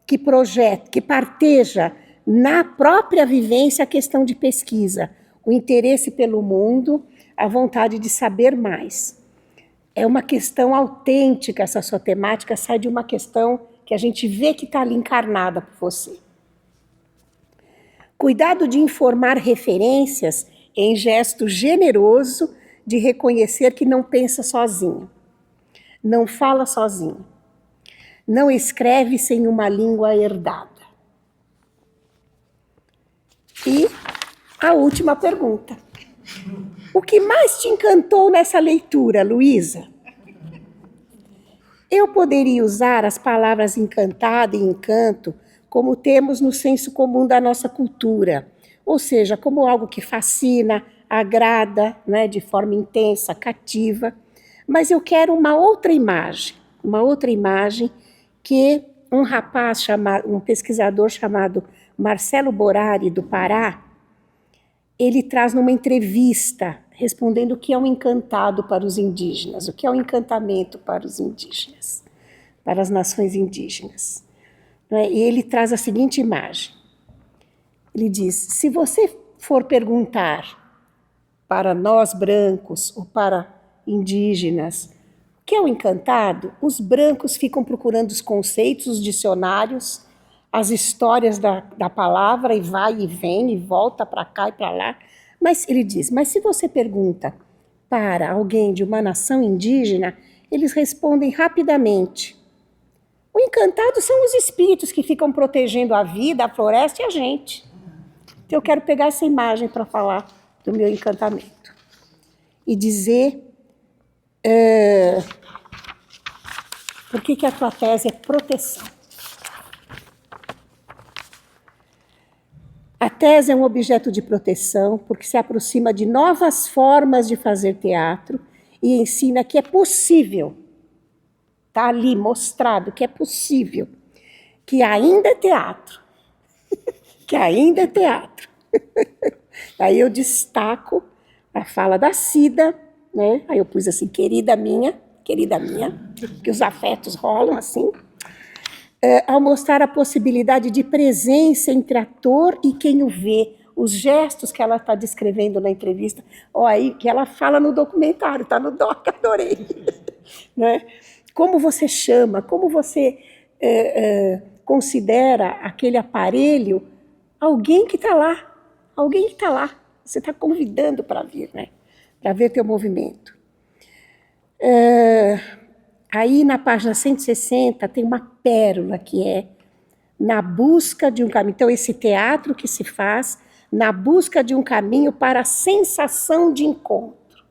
que projeta, que parteja na própria vivência a questão de pesquisa, o interesse pelo mundo, a vontade de saber mais. É uma questão autêntica, essa sua temática sai de uma questão que a gente vê que está ali encarnada por você. Cuidado de informar referências em gesto generoso de reconhecer que não pensa sozinho, não fala sozinho, não escreve sem uma língua herdada. E a última pergunta. O que mais te encantou nessa leitura, Luísa? Eu poderia usar as palavras encantada e encanto como temos no senso comum da nossa cultura, ou seja, como algo que fascina, agrada, né, de forma intensa, cativa, mas eu quero uma outra imagem que um rapaz chamado, um pesquisador chamado Marcelo Borari, do Pará, ele traz numa entrevista, respondendo o que é um encantado para os indígenas, o que é um encantamento para os indígenas, para as nações indígenas. E ele traz a seguinte imagem. Ele diz, se você for perguntar para nós brancos ou para indígenas o que é o encantado, os brancos ficam procurando os conceitos, os dicionários, as histórias da palavra, e vai e vem, e volta para cá e para lá. Mas ele diz, mas se você pergunta para alguém de uma nação indígena, eles respondem rapidamente. O encantado são os espíritos que ficam protegendo a vida, a floresta e a gente. Então eu quero pegar essa imagem para falar do meu encantamento. E dizer por que a tua tese é proteção. A tese é um objeto de proteção porque se aproxima de novas formas de fazer teatro e ensina que é possível, está ali mostrado que é possível, que ainda é teatro, que ainda é teatro. Aí eu destaco a fala da Cida, né? Aí eu pus assim, querida minha, que os afetos rolam assim, ao mostrar a possibilidade de presença entre ator e quem o vê, os gestos que ela está descrevendo na entrevista, aí que ela fala no documentário, está no doc, adorei. Né? Como você chama, como você considera aquele aparelho alguém que está lá, você está convidando para vir, né? Para ver teu movimento. Aí na página 160 tem uma pérola que é na busca de um caminho. Então esse teatro que se faz na busca de um caminho para a sensação de encontro.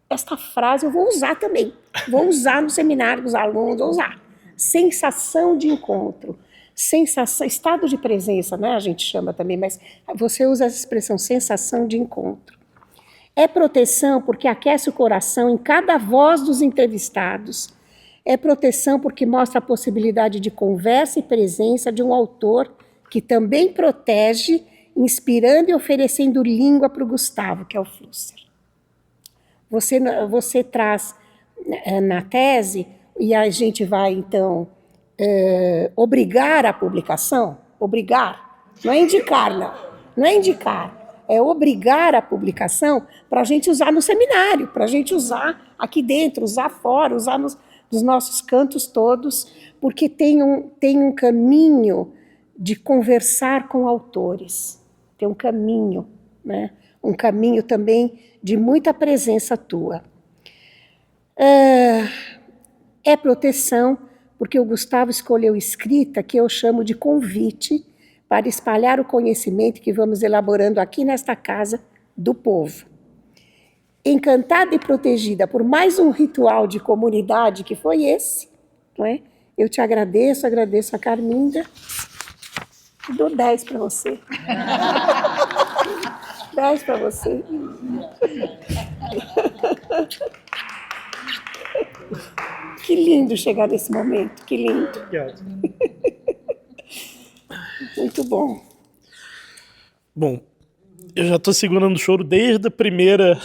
Esta frase eu vou usar também. Vou usar no seminário com os alunos, vou usar. Sensação de encontro. Sensação, estado de presença, né? A gente chama também, mas você usa essa expressão sensação de encontro. É proteção porque aquece o coração em cada voz dos entrevistados. É proteção porque mostra a possibilidade de conversa e presença de um autor que também protege, inspirando e oferecendo língua para o Gustavo, que é o Flusser. Você traz na tese, e a gente vai, então, obrigar a publicação, obrigar, não é indicar, não é indicar, é obrigar a publicação para a gente usar no seminário, para a gente usar aqui dentro, usar fora, usar nos nossos cantos todos, porque tem um caminho de conversar com autores, tem um caminho, né? Um caminho também de muita presença tua. É proteção, porque o Gustavo escolheu escrita, que eu chamo de convite, para espalhar o conhecimento que vamos elaborando aqui nesta casa do povo. Encantada e protegida por mais um ritual de comunidade que foi esse, não é? Eu te agradeço a Carminda, e dou 10 para você. 10 para você. Que lindo chegar nesse momento, que lindo. Muito bom. Bom, eu já estou segurando o choro desde a primeira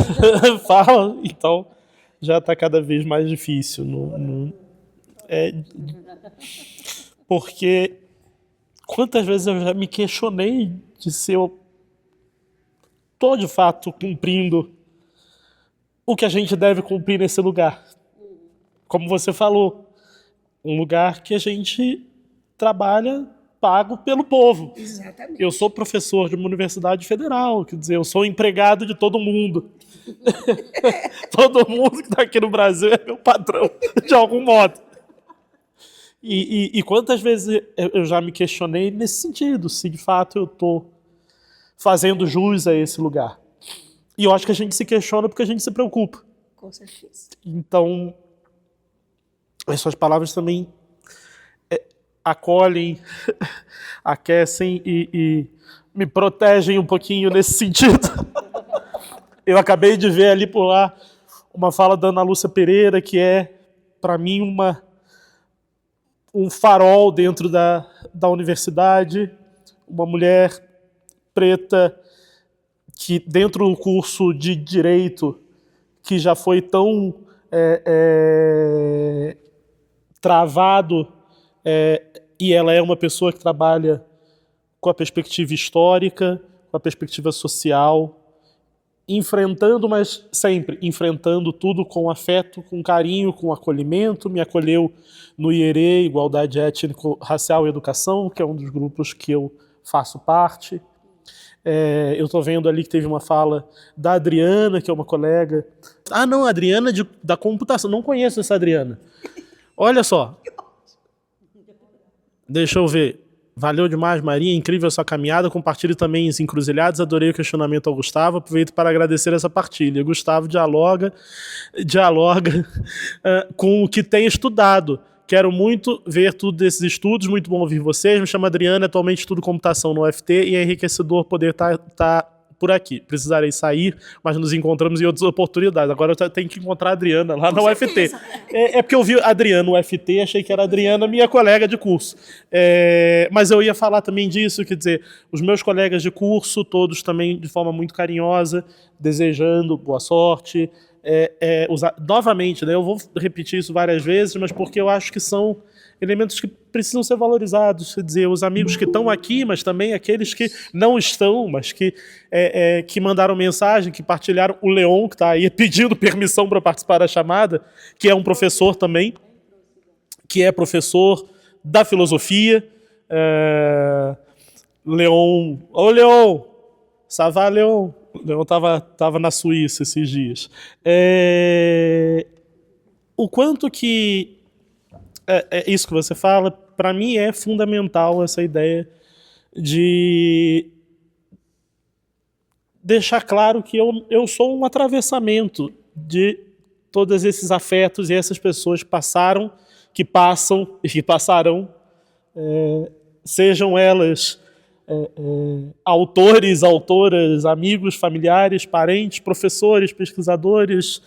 fala, então já está cada vez mais difícil. Porque quantas vezes eu já me questionei de se eu estou de fato cumprindo o que a gente deve cumprir nesse lugar. Como você falou, um lugar que a gente trabalha pago pelo povo. Exatamente. Eu sou professor de uma universidade federal, quer dizer, eu sou empregado de todo mundo. Todo mundo que está aqui no Brasil é meu patrão, de algum modo. E quantas vezes eu já me questionei nesse sentido, se de fato eu estou fazendo jus a esse lugar. E eu acho que a gente se questiona porque a gente se preocupa. Com certeza. Então, as suas palavras também acolhem, aquecem e me protegem um pouquinho nesse sentido. Eu acabei de ver ali por lá uma fala da Ana Lúcia Pereira, que é, para mim, um farol dentro da universidade, uma mulher preta que, dentro do curso de Direito, que já foi tão travado, e ela é uma pessoa que trabalha com a perspectiva histórica, com a perspectiva social, enfrentando, mas sempre enfrentando tudo com afeto, com carinho, com acolhimento. Me acolheu no IERE, Igualdade Étnico-Racial e Educação, que é um dos grupos que eu faço parte. Eu estou vendo ali que teve uma fala da Adriana, que é uma colega. Ah, não, a Adriana da computação. Não conheço essa Adriana. Olha só. Deixa eu ver. Valeu demais, Maria. Incrível a sua caminhada. Compartilhe também os encruzilhados. Adorei o questionamento ao Gustavo. Aproveito para agradecer essa partilha. Gustavo dialoga com o que tem estudado. Quero muito ver tudo desses estudos. Muito bom ouvir vocês. Me chamo Adriana. Atualmente estudo computação no UFT e é enriquecedor poder estar por aqui. Precisarei sair, mas nos encontramos em outras oportunidades. Agora eu tenho que encontrar a Adriana lá na UFT. É porque eu vi a Adriana no UFT, achei que era a Adriana, minha colega de curso. Mas eu ia falar também disso, quer dizer, os meus colegas de curso, todos também de forma muito carinhosa, desejando boa sorte. Novamente, né, eu vou repetir isso várias vezes, mas porque eu acho que são elementos que precisam ser valorizados, quer dizer, os amigos que estão aqui, mas também aqueles que não estão, mas que mandaram mensagem, que partilharam. O Leon, que está aí pedindo permissão para participar da chamada, que é um professor também, que é professor da filosofia. Leon, ô Leon, ça va, Leon? O Leon estava na Suíça esses dias. O quanto que isso que você fala, para mim é fundamental essa ideia de deixar claro que eu sou um atravessamento de todos esses afetos e essas pessoas que passaram, que passam e que passarão, sejam elas autores, autoras, amigos, familiares, parentes, professores, pesquisadores.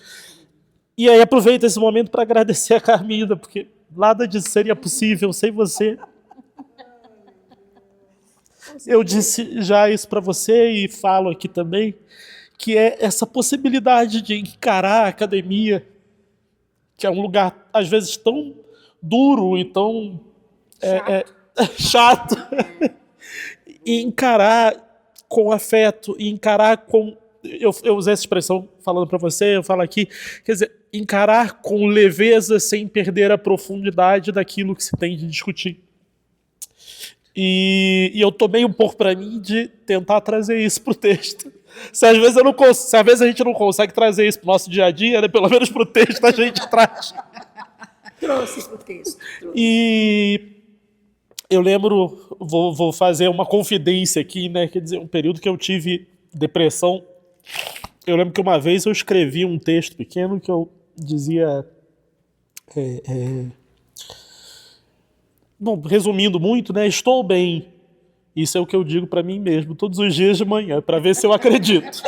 E aí aproveito esse momento para agradecer a Carminda, porque nada disso seria possível sem você. Eu disse já isso para você e falo aqui também, que é essa possibilidade de encarar a academia, que é um lugar, às vezes, tão duro e tão chato, e encarar com afeto, e encarar com... Eu usei essa expressão falando para você, eu falo aqui, quer dizer, encarar com leveza sem perder a profundidade daquilo que se tem de discutir. E eu tomei um pouco para mim de tentar trazer isso para o texto. Se às vezes a gente não consegue trazer isso para o nosso dia a dia, né? Pelo menos para o texto a gente traz. Trouxe para o texto. E eu lembro, vou fazer uma confidência aqui, né? Quer dizer, um período que eu tive depressão. Eu lembro que uma vez eu escrevi um texto pequeno que eu dizia... Bom, resumindo muito, né? Estou bem. Isso é o que eu digo para mim mesmo todos os dias de manhã, para ver se eu acredito.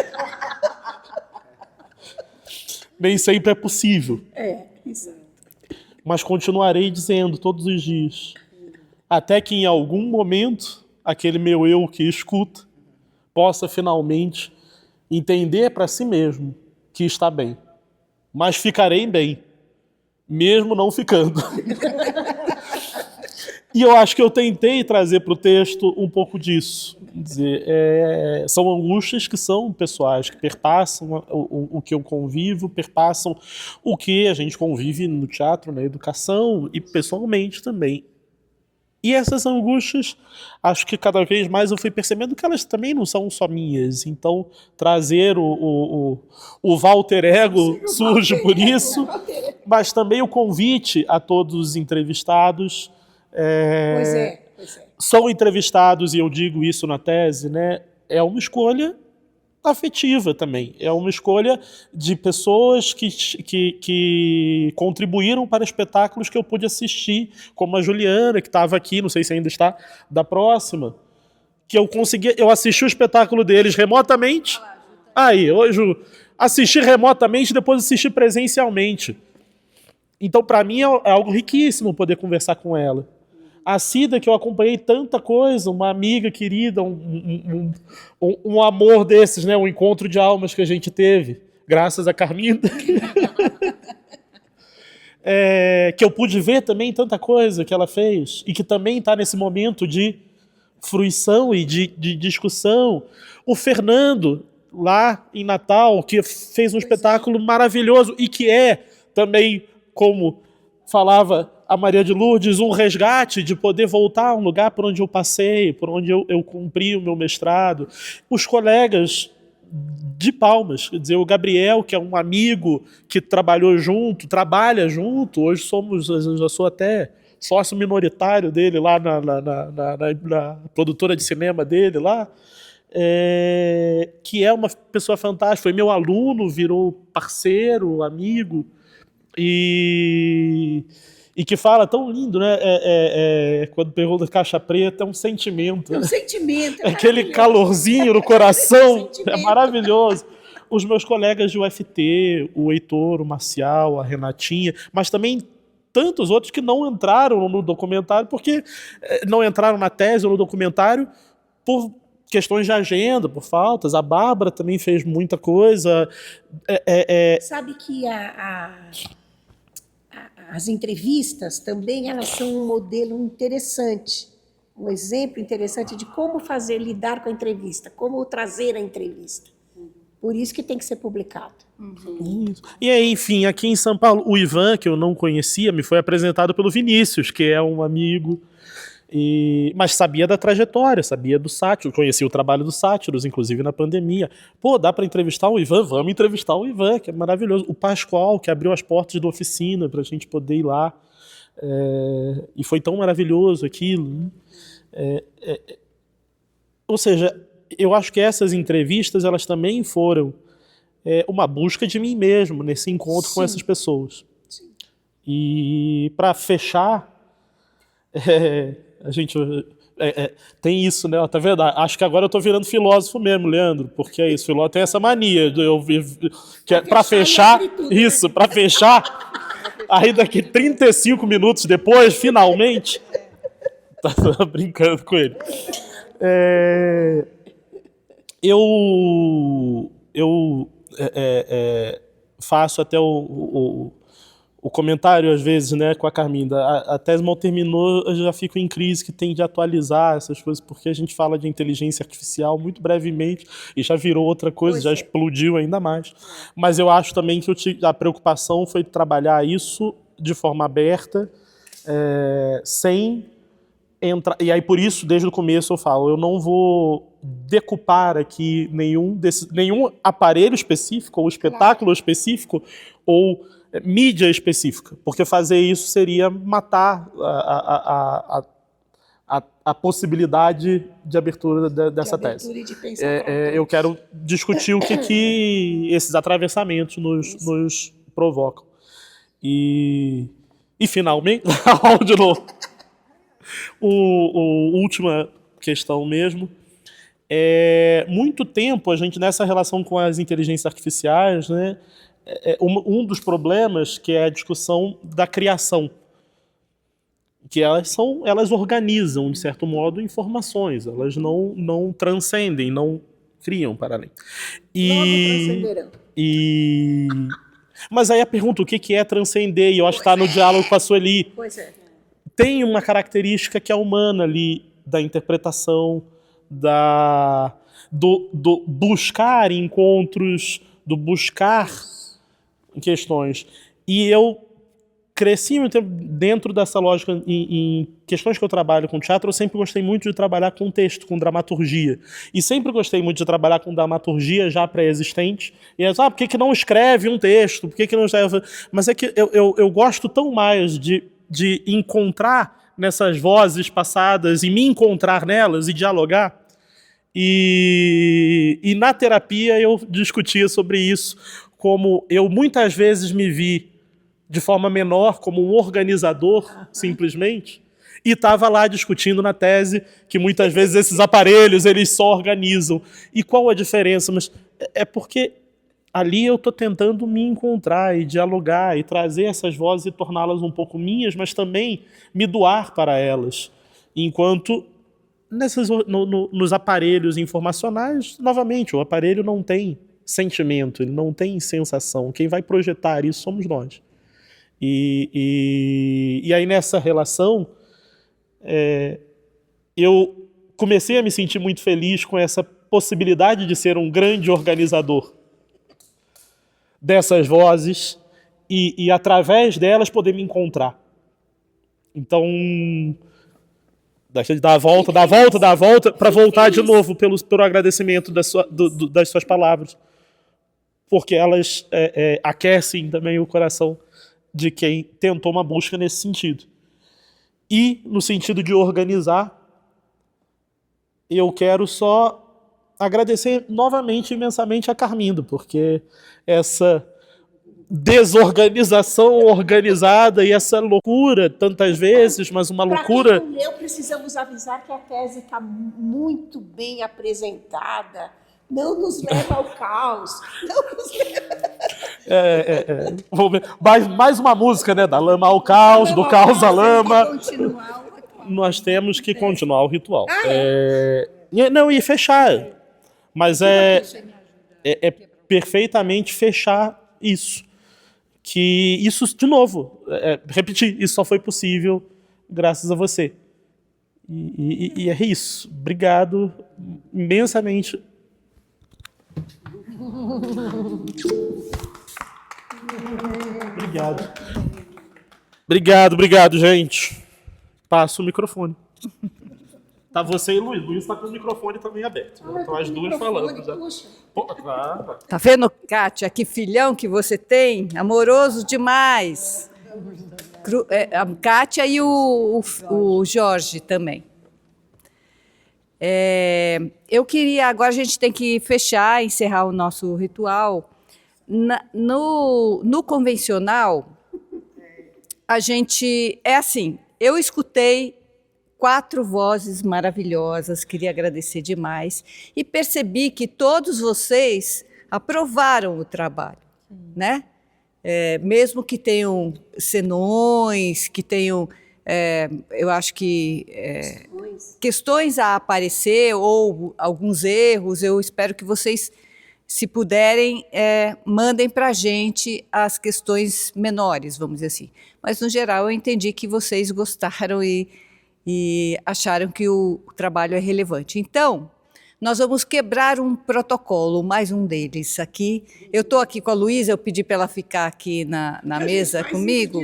Nem sempre é possível. Exato. Mas continuarei dizendo todos os dias. Até que em algum momento, aquele meu eu que escuta possa finalmente entender para si mesmo que está bem. Mas ficarei bem, mesmo não ficando. E eu acho que eu tentei trazer para o texto um pouco disso. Quer dizer, são angústias que são pessoais, que perpassam o que eu convivo, perpassam o que a gente convive no teatro, na educação e pessoalmente também. E essas angústias, acho que cada vez mais eu fui percebendo que elas também não são só minhas. Então, trazer o Walter Ego surge por isso, mas também o convite a todos os entrevistados. Pois é. São entrevistados, e eu digo isso na tese, né? É uma escolha afetiva também. É uma escolha de pessoas que contribuíram para espetáculos que eu pude assistir, como a Juliana, que estava aqui, não sei se ainda está, da Próxima, que eu assisti o espetáculo deles remotamente. Aí, hoje, assisti remotamente, depois assisti presencialmente. Então, para mim, é algo riquíssimo poder conversar com ela. A Cida, que eu acompanhei tanta coisa, uma amiga querida, um amor desses, né? Um encontro de almas que a gente teve, graças a Carminda. Que eu pude ver também tanta coisa que ela fez e que também está nesse momento de fruição e de discussão. O Fernando, lá em Natal, que fez um espetáculo maravilhoso e que é também, como falava a Maria de Lourdes, um resgate de poder voltar a um lugar por onde eu passei, por onde eu cumpri o meu mestrado. Os colegas de Palmas, quer dizer, o Gabriel, que é um amigo que trabalha junto, hoje eu já sou até sócio minoritário dele lá na produtora de cinema dele lá, que é uma pessoa fantástica, foi meu aluno, virou parceiro, amigo, e que fala tão lindo, né? Quando pergunta Caixa Preta, é um sentimento. É um sentimento. Aquele calorzinho no coração, é maravilhoso. Os meus colegas de UFT, o Heitor, o Marcial, a Renatinha, mas também tantos outros que não entraram no documentário, porque não entraram na tese ou no documentário por questões de agenda, por faltas. A Bárbara também fez muita coisa. Sabe que as entrevistas também elas são um modelo interessante, um exemplo interessante de como lidar com a entrevista, como trazer a entrevista. Por isso que tem que ser publicado. Isso. E aí, enfim, aqui em São Paulo, o Ivan, que eu não conhecia, me foi apresentado pelo Vinícius, que é um amigo, mas sabia da trajetória, sabia do Sátiro, conhecia o trabalho dos Sátiros, inclusive na pandemia. Pô, dá para entrevistar o Ivan? Vamos entrevistar o Ivan, que é maravilhoso. O Pascoal, que abriu as portas da oficina para a gente poder ir lá. E foi tão maravilhoso aquilo. Ou seja, eu acho que essas entrevistas, elas também foram uma busca de mim mesmo, nesse encontro com essas pessoas. E para fechar, Tem isso, né? Tá vendo? Acho que agora eu tô virando filósofo mesmo, Leandro, porque é isso. Filósofo tem essa mania para fechar isso, para fechar. Aí daqui 35 minutos depois, finalmente, tá brincando com ele. Eu faço até o comentário, às vezes, né, com a Carminda. A tese mal terminou, eu já fico em crise que tem de atualizar essas coisas, porque a gente fala de inteligência artificial muito brevemente e já virou outra coisa, já explodiu ainda mais. Mas eu acho também que a preocupação foi trabalhar isso de forma aberta, sem entrar... E aí, por isso, desde o começo eu falo, eu não vou decupar aqui nenhum aparelho específico, ou espetáculo específico, ou mídia específica, porque fazer isso seria matar a possibilidade de abertura dessa tese. Eu quero discutir o que esses atravessamentos nos provocam. E finalmente, de novo, última questão mesmo, muito tempo a gente, nessa relação com as inteligências artificiais, né, um dos problemas que é a discussão da criação, que elas organizam, de certo modo, informações, elas não transcendem, não criam para além. Mas aí a pergunta, o que é transcender? E eu acho que está no diálogo com a Sueli. Pois é. Tem uma característica que é humana ali, da interpretação, do buscar encontros, do buscar questões. E eu cresci muito tempo dentro dessa lógica. Em questões que eu trabalho com teatro, eu sempre gostei muito de trabalhar com texto, com dramaturgia. E sempre gostei muito de trabalhar com dramaturgia já pré-existente. E por que não escreve um texto? Por que não escreve... Mas é que eu gosto tão mais de encontrar nessas vozes passadas e me encontrar nelas e dialogar. E na terapia eu discutia sobre isso, como eu muitas vezes me vi de forma menor como um organizador, simplesmente, e estava lá discutindo na tese que muitas vezes esses aparelhos eles só organizam. E qual a diferença? Mas é porque ali eu estou tentando me encontrar e dialogar e trazer essas vozes e torná-las um pouco minhas, mas também me doar para elas. Enquanto nos aparelhos informacionais, novamente, o aparelho não tem sentimento, ele não tem sensação. Quem vai projetar isso somos nós. E aí nessa relação, eu comecei a me sentir muito feliz com essa possibilidade de ser um grande organizador dessas vozes e através delas poder me encontrar. Então, dar a volta, para voltar de novo pelo agradecimento das suas palavras. Porque elas aquecem também o coração de quem tentou uma busca nesse sentido. E, no sentido de organizar, eu quero só agradecer novamente, imensamente, a Carminda, porque essa desorganização organizada e essa loucura, tantas vezes, mas uma loucura... Para quem não leu, precisamos avisar que a tese está muito bem apresentada, não nos leva ao caos, não nos leva... Mais uma música, né? Da lama ao caos, do caos à lama. Nós temos que continuar o ritual. E fechar. Mas é perfeitamente fechar isso. Que isso, de novo, repetir, isso só foi possível graças a você. E é isso. Obrigado imensamente. Obrigado, gente. Passo o microfone. Tá você e Luiz. Luiz tá com o microfone também aberto. Então as duas falando. Tá vendo, Kátia, que filhão que você tem? Amoroso demais. A Kátia e o Jorge também. Eu queria... Agora a gente tem que fechar, encerrar o nosso ritual. No convencional, a gente... É assim, eu escutei 4 vozes maravilhosas, queria agradecer demais. E percebi que todos vocês aprovaram o trabalho, né? Mesmo que tenham senões, que tenham, eu acho que, questões a aparecer ou alguns erros, eu espero que vocês, se puderem, mandem para a gente as questões menores, vamos dizer assim. Mas, no geral, eu entendi que vocês gostaram e acharam que o trabalho é relevante. Então, nós vamos quebrar um protocolo, mais um deles aqui. Eu estou aqui com a Luísa, eu pedi para ela ficar aqui na mesa comigo.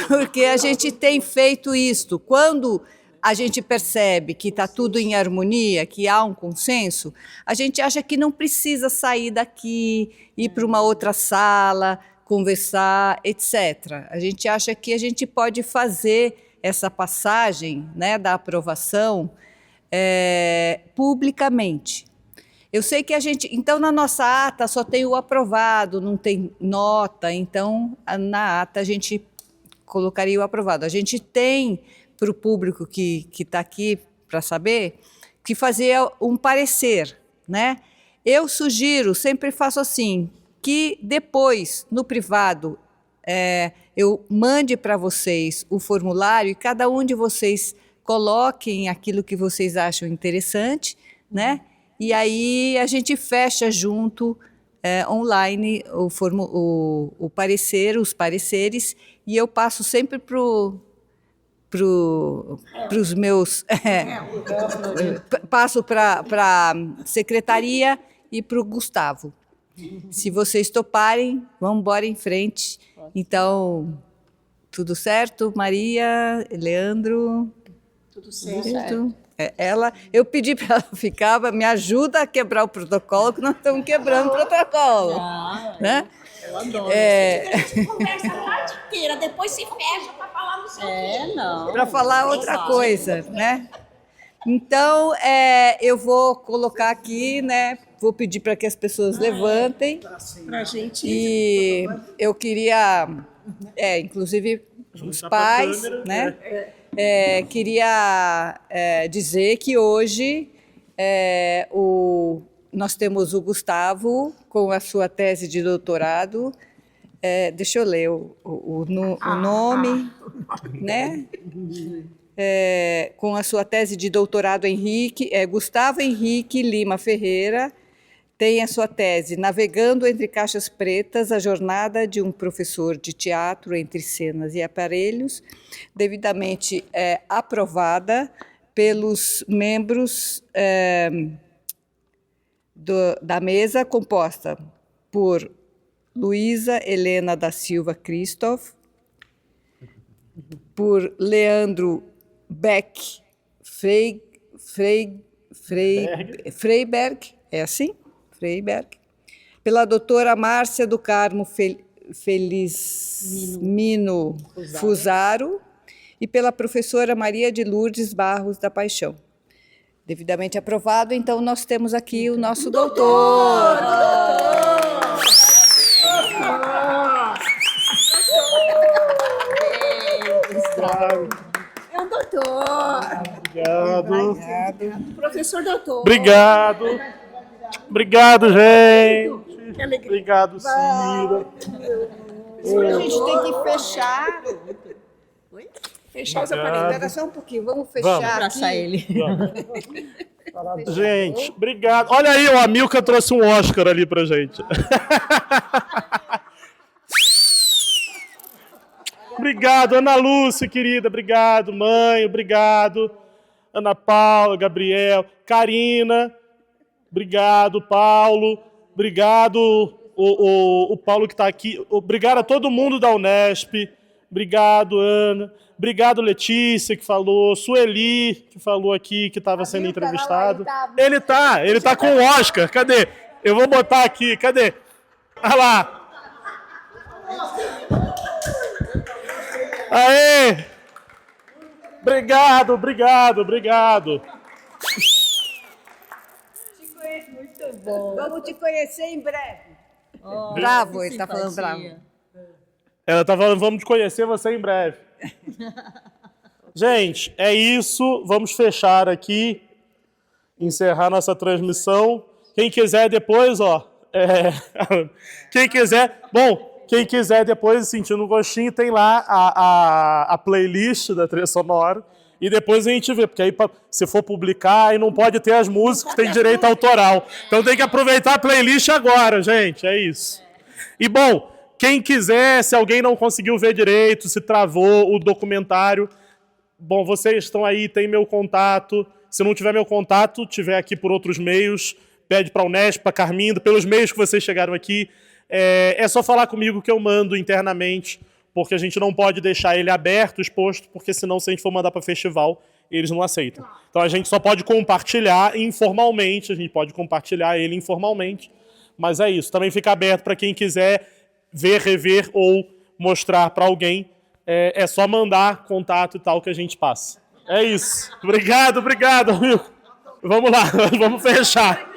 Porque a gente tem feito isto. Quando a gente percebe que está tudo em harmonia, que há um consenso, a gente acha que não precisa sair daqui, ir para uma outra sala, conversar, etc. A gente acha que a gente pode fazer essa passagem, né, da aprovação publicamente. Eu sei que a gente... Então, na nossa ata só tem o aprovado, não tem nota, então, na ata a gente colocaria o aprovado. A gente tem, para o público que está aqui para saber, que fazer um parecer, né? Eu sugiro, sempre faço assim, que depois, no privado, eu mande para vocês o formulário e cada um de vocês coloquem aquilo que vocês acham interessante, né? E aí a gente fecha junto, online, o parecer, os pareceres, e eu passo sempre para os meus... passo para a secretaria e para o Gustavo. Se vocês toparem, vamos embora em frente. Então, tudo certo, Maria, Leandro? Tudo certo. Eu pedi para ela ficar, me ajuda a quebrar o protocolo, que nós estamos quebrando o protocolo. Né? Eu adoro. A gente conversa a tarde inteira, depois se fecha para falar no seu para falar outra coisa, né? Então, eu vou colocar aqui, né? Vou pedir para que as pessoas levantem. Pra gente. E eu queria, inclusive, os pais, né? Queria dizer que hoje nós temos o Gustavo com a sua tese de doutorado. Deixa eu ler o nome, né? Com a sua tese de doutorado, Gustavo Henrique Lima Ferreira, tem a sua tese Navegando entre Caixas Pretas, a jornada de um professor de teatro entre cenas e aparelhos, devidamente aprovada pelos membros da mesa, composta por Luísa Helena da Silva Christoph, por Leandro Beck Freiberg, é assim? Freiberg, pela doutora Márcia do Carmo Felizmino Fusaro e pela professora Maria de Lourdes Barros da Paixão. Devidamente aprovado, então nós temos aqui o nosso doutor. É um doutor. Obrigado. Professor doutor. Obrigado. Obrigado, gente. Que alegria. Obrigado, Cira. A gente tem que fechar. Fechar os aparelhos. Espera só um pouquinho. Vamos fechar. Abraçar ele. Gente, obrigado. Olha aí, o Amilcar trouxe um Oscar ali pra gente. Obrigado, Ana Lúcia, querida. Obrigado, mãe. Obrigado. Ana Paula, Gabriel, Karina. Obrigado, Paulo. Obrigado, o Paulo que está aqui. Obrigado a todo mundo da Unesp. Obrigado, Ana. Obrigado, Letícia, que falou. Sueli, que falou aqui, que estava sendo entrevistado. Ele tá com o Oscar. Cadê? Eu vou botar aqui. Cadê? Olha lá. Aê! Obrigado. Muito bom. Vamos te conhecer em breve. Bravo, ele está falando bravo. Ela tá falando, vamos conhecer você em breve. Gente, é isso. Vamos fechar aqui, encerrar nossa transmissão. Quem quiser depois, quem quiser depois, sentindo um gostinho, tem lá a playlist da trilha sonora. E depois a gente vê, porque aí se for publicar, aí não pode ter as músicas, tem direito autoral. Então tem que aproveitar a playlist agora, gente. É isso. E bom, quem quiser, se alguém não conseguiu ver direito, se travou o documentário, bom, vocês estão aí, tem meu contato. Se não tiver meu contato, tiver aqui por outros meios, pede para a Unesp, para a Carminda, pelos meios que vocês chegaram aqui. É só falar comigo que eu mando internamente, porque a gente não pode deixar ele aberto, exposto, porque senão, se a gente for mandar para festival, eles não aceitam. Então a gente só pode compartilhar informalmente, a gente pode compartilhar ele informalmente, mas é isso. Também fica aberto para quem quiser ver, rever ou mostrar para alguém. É só mandar contato e tal que a gente passa. É isso. Obrigado, amigo. Vamos lá, vamos fechar.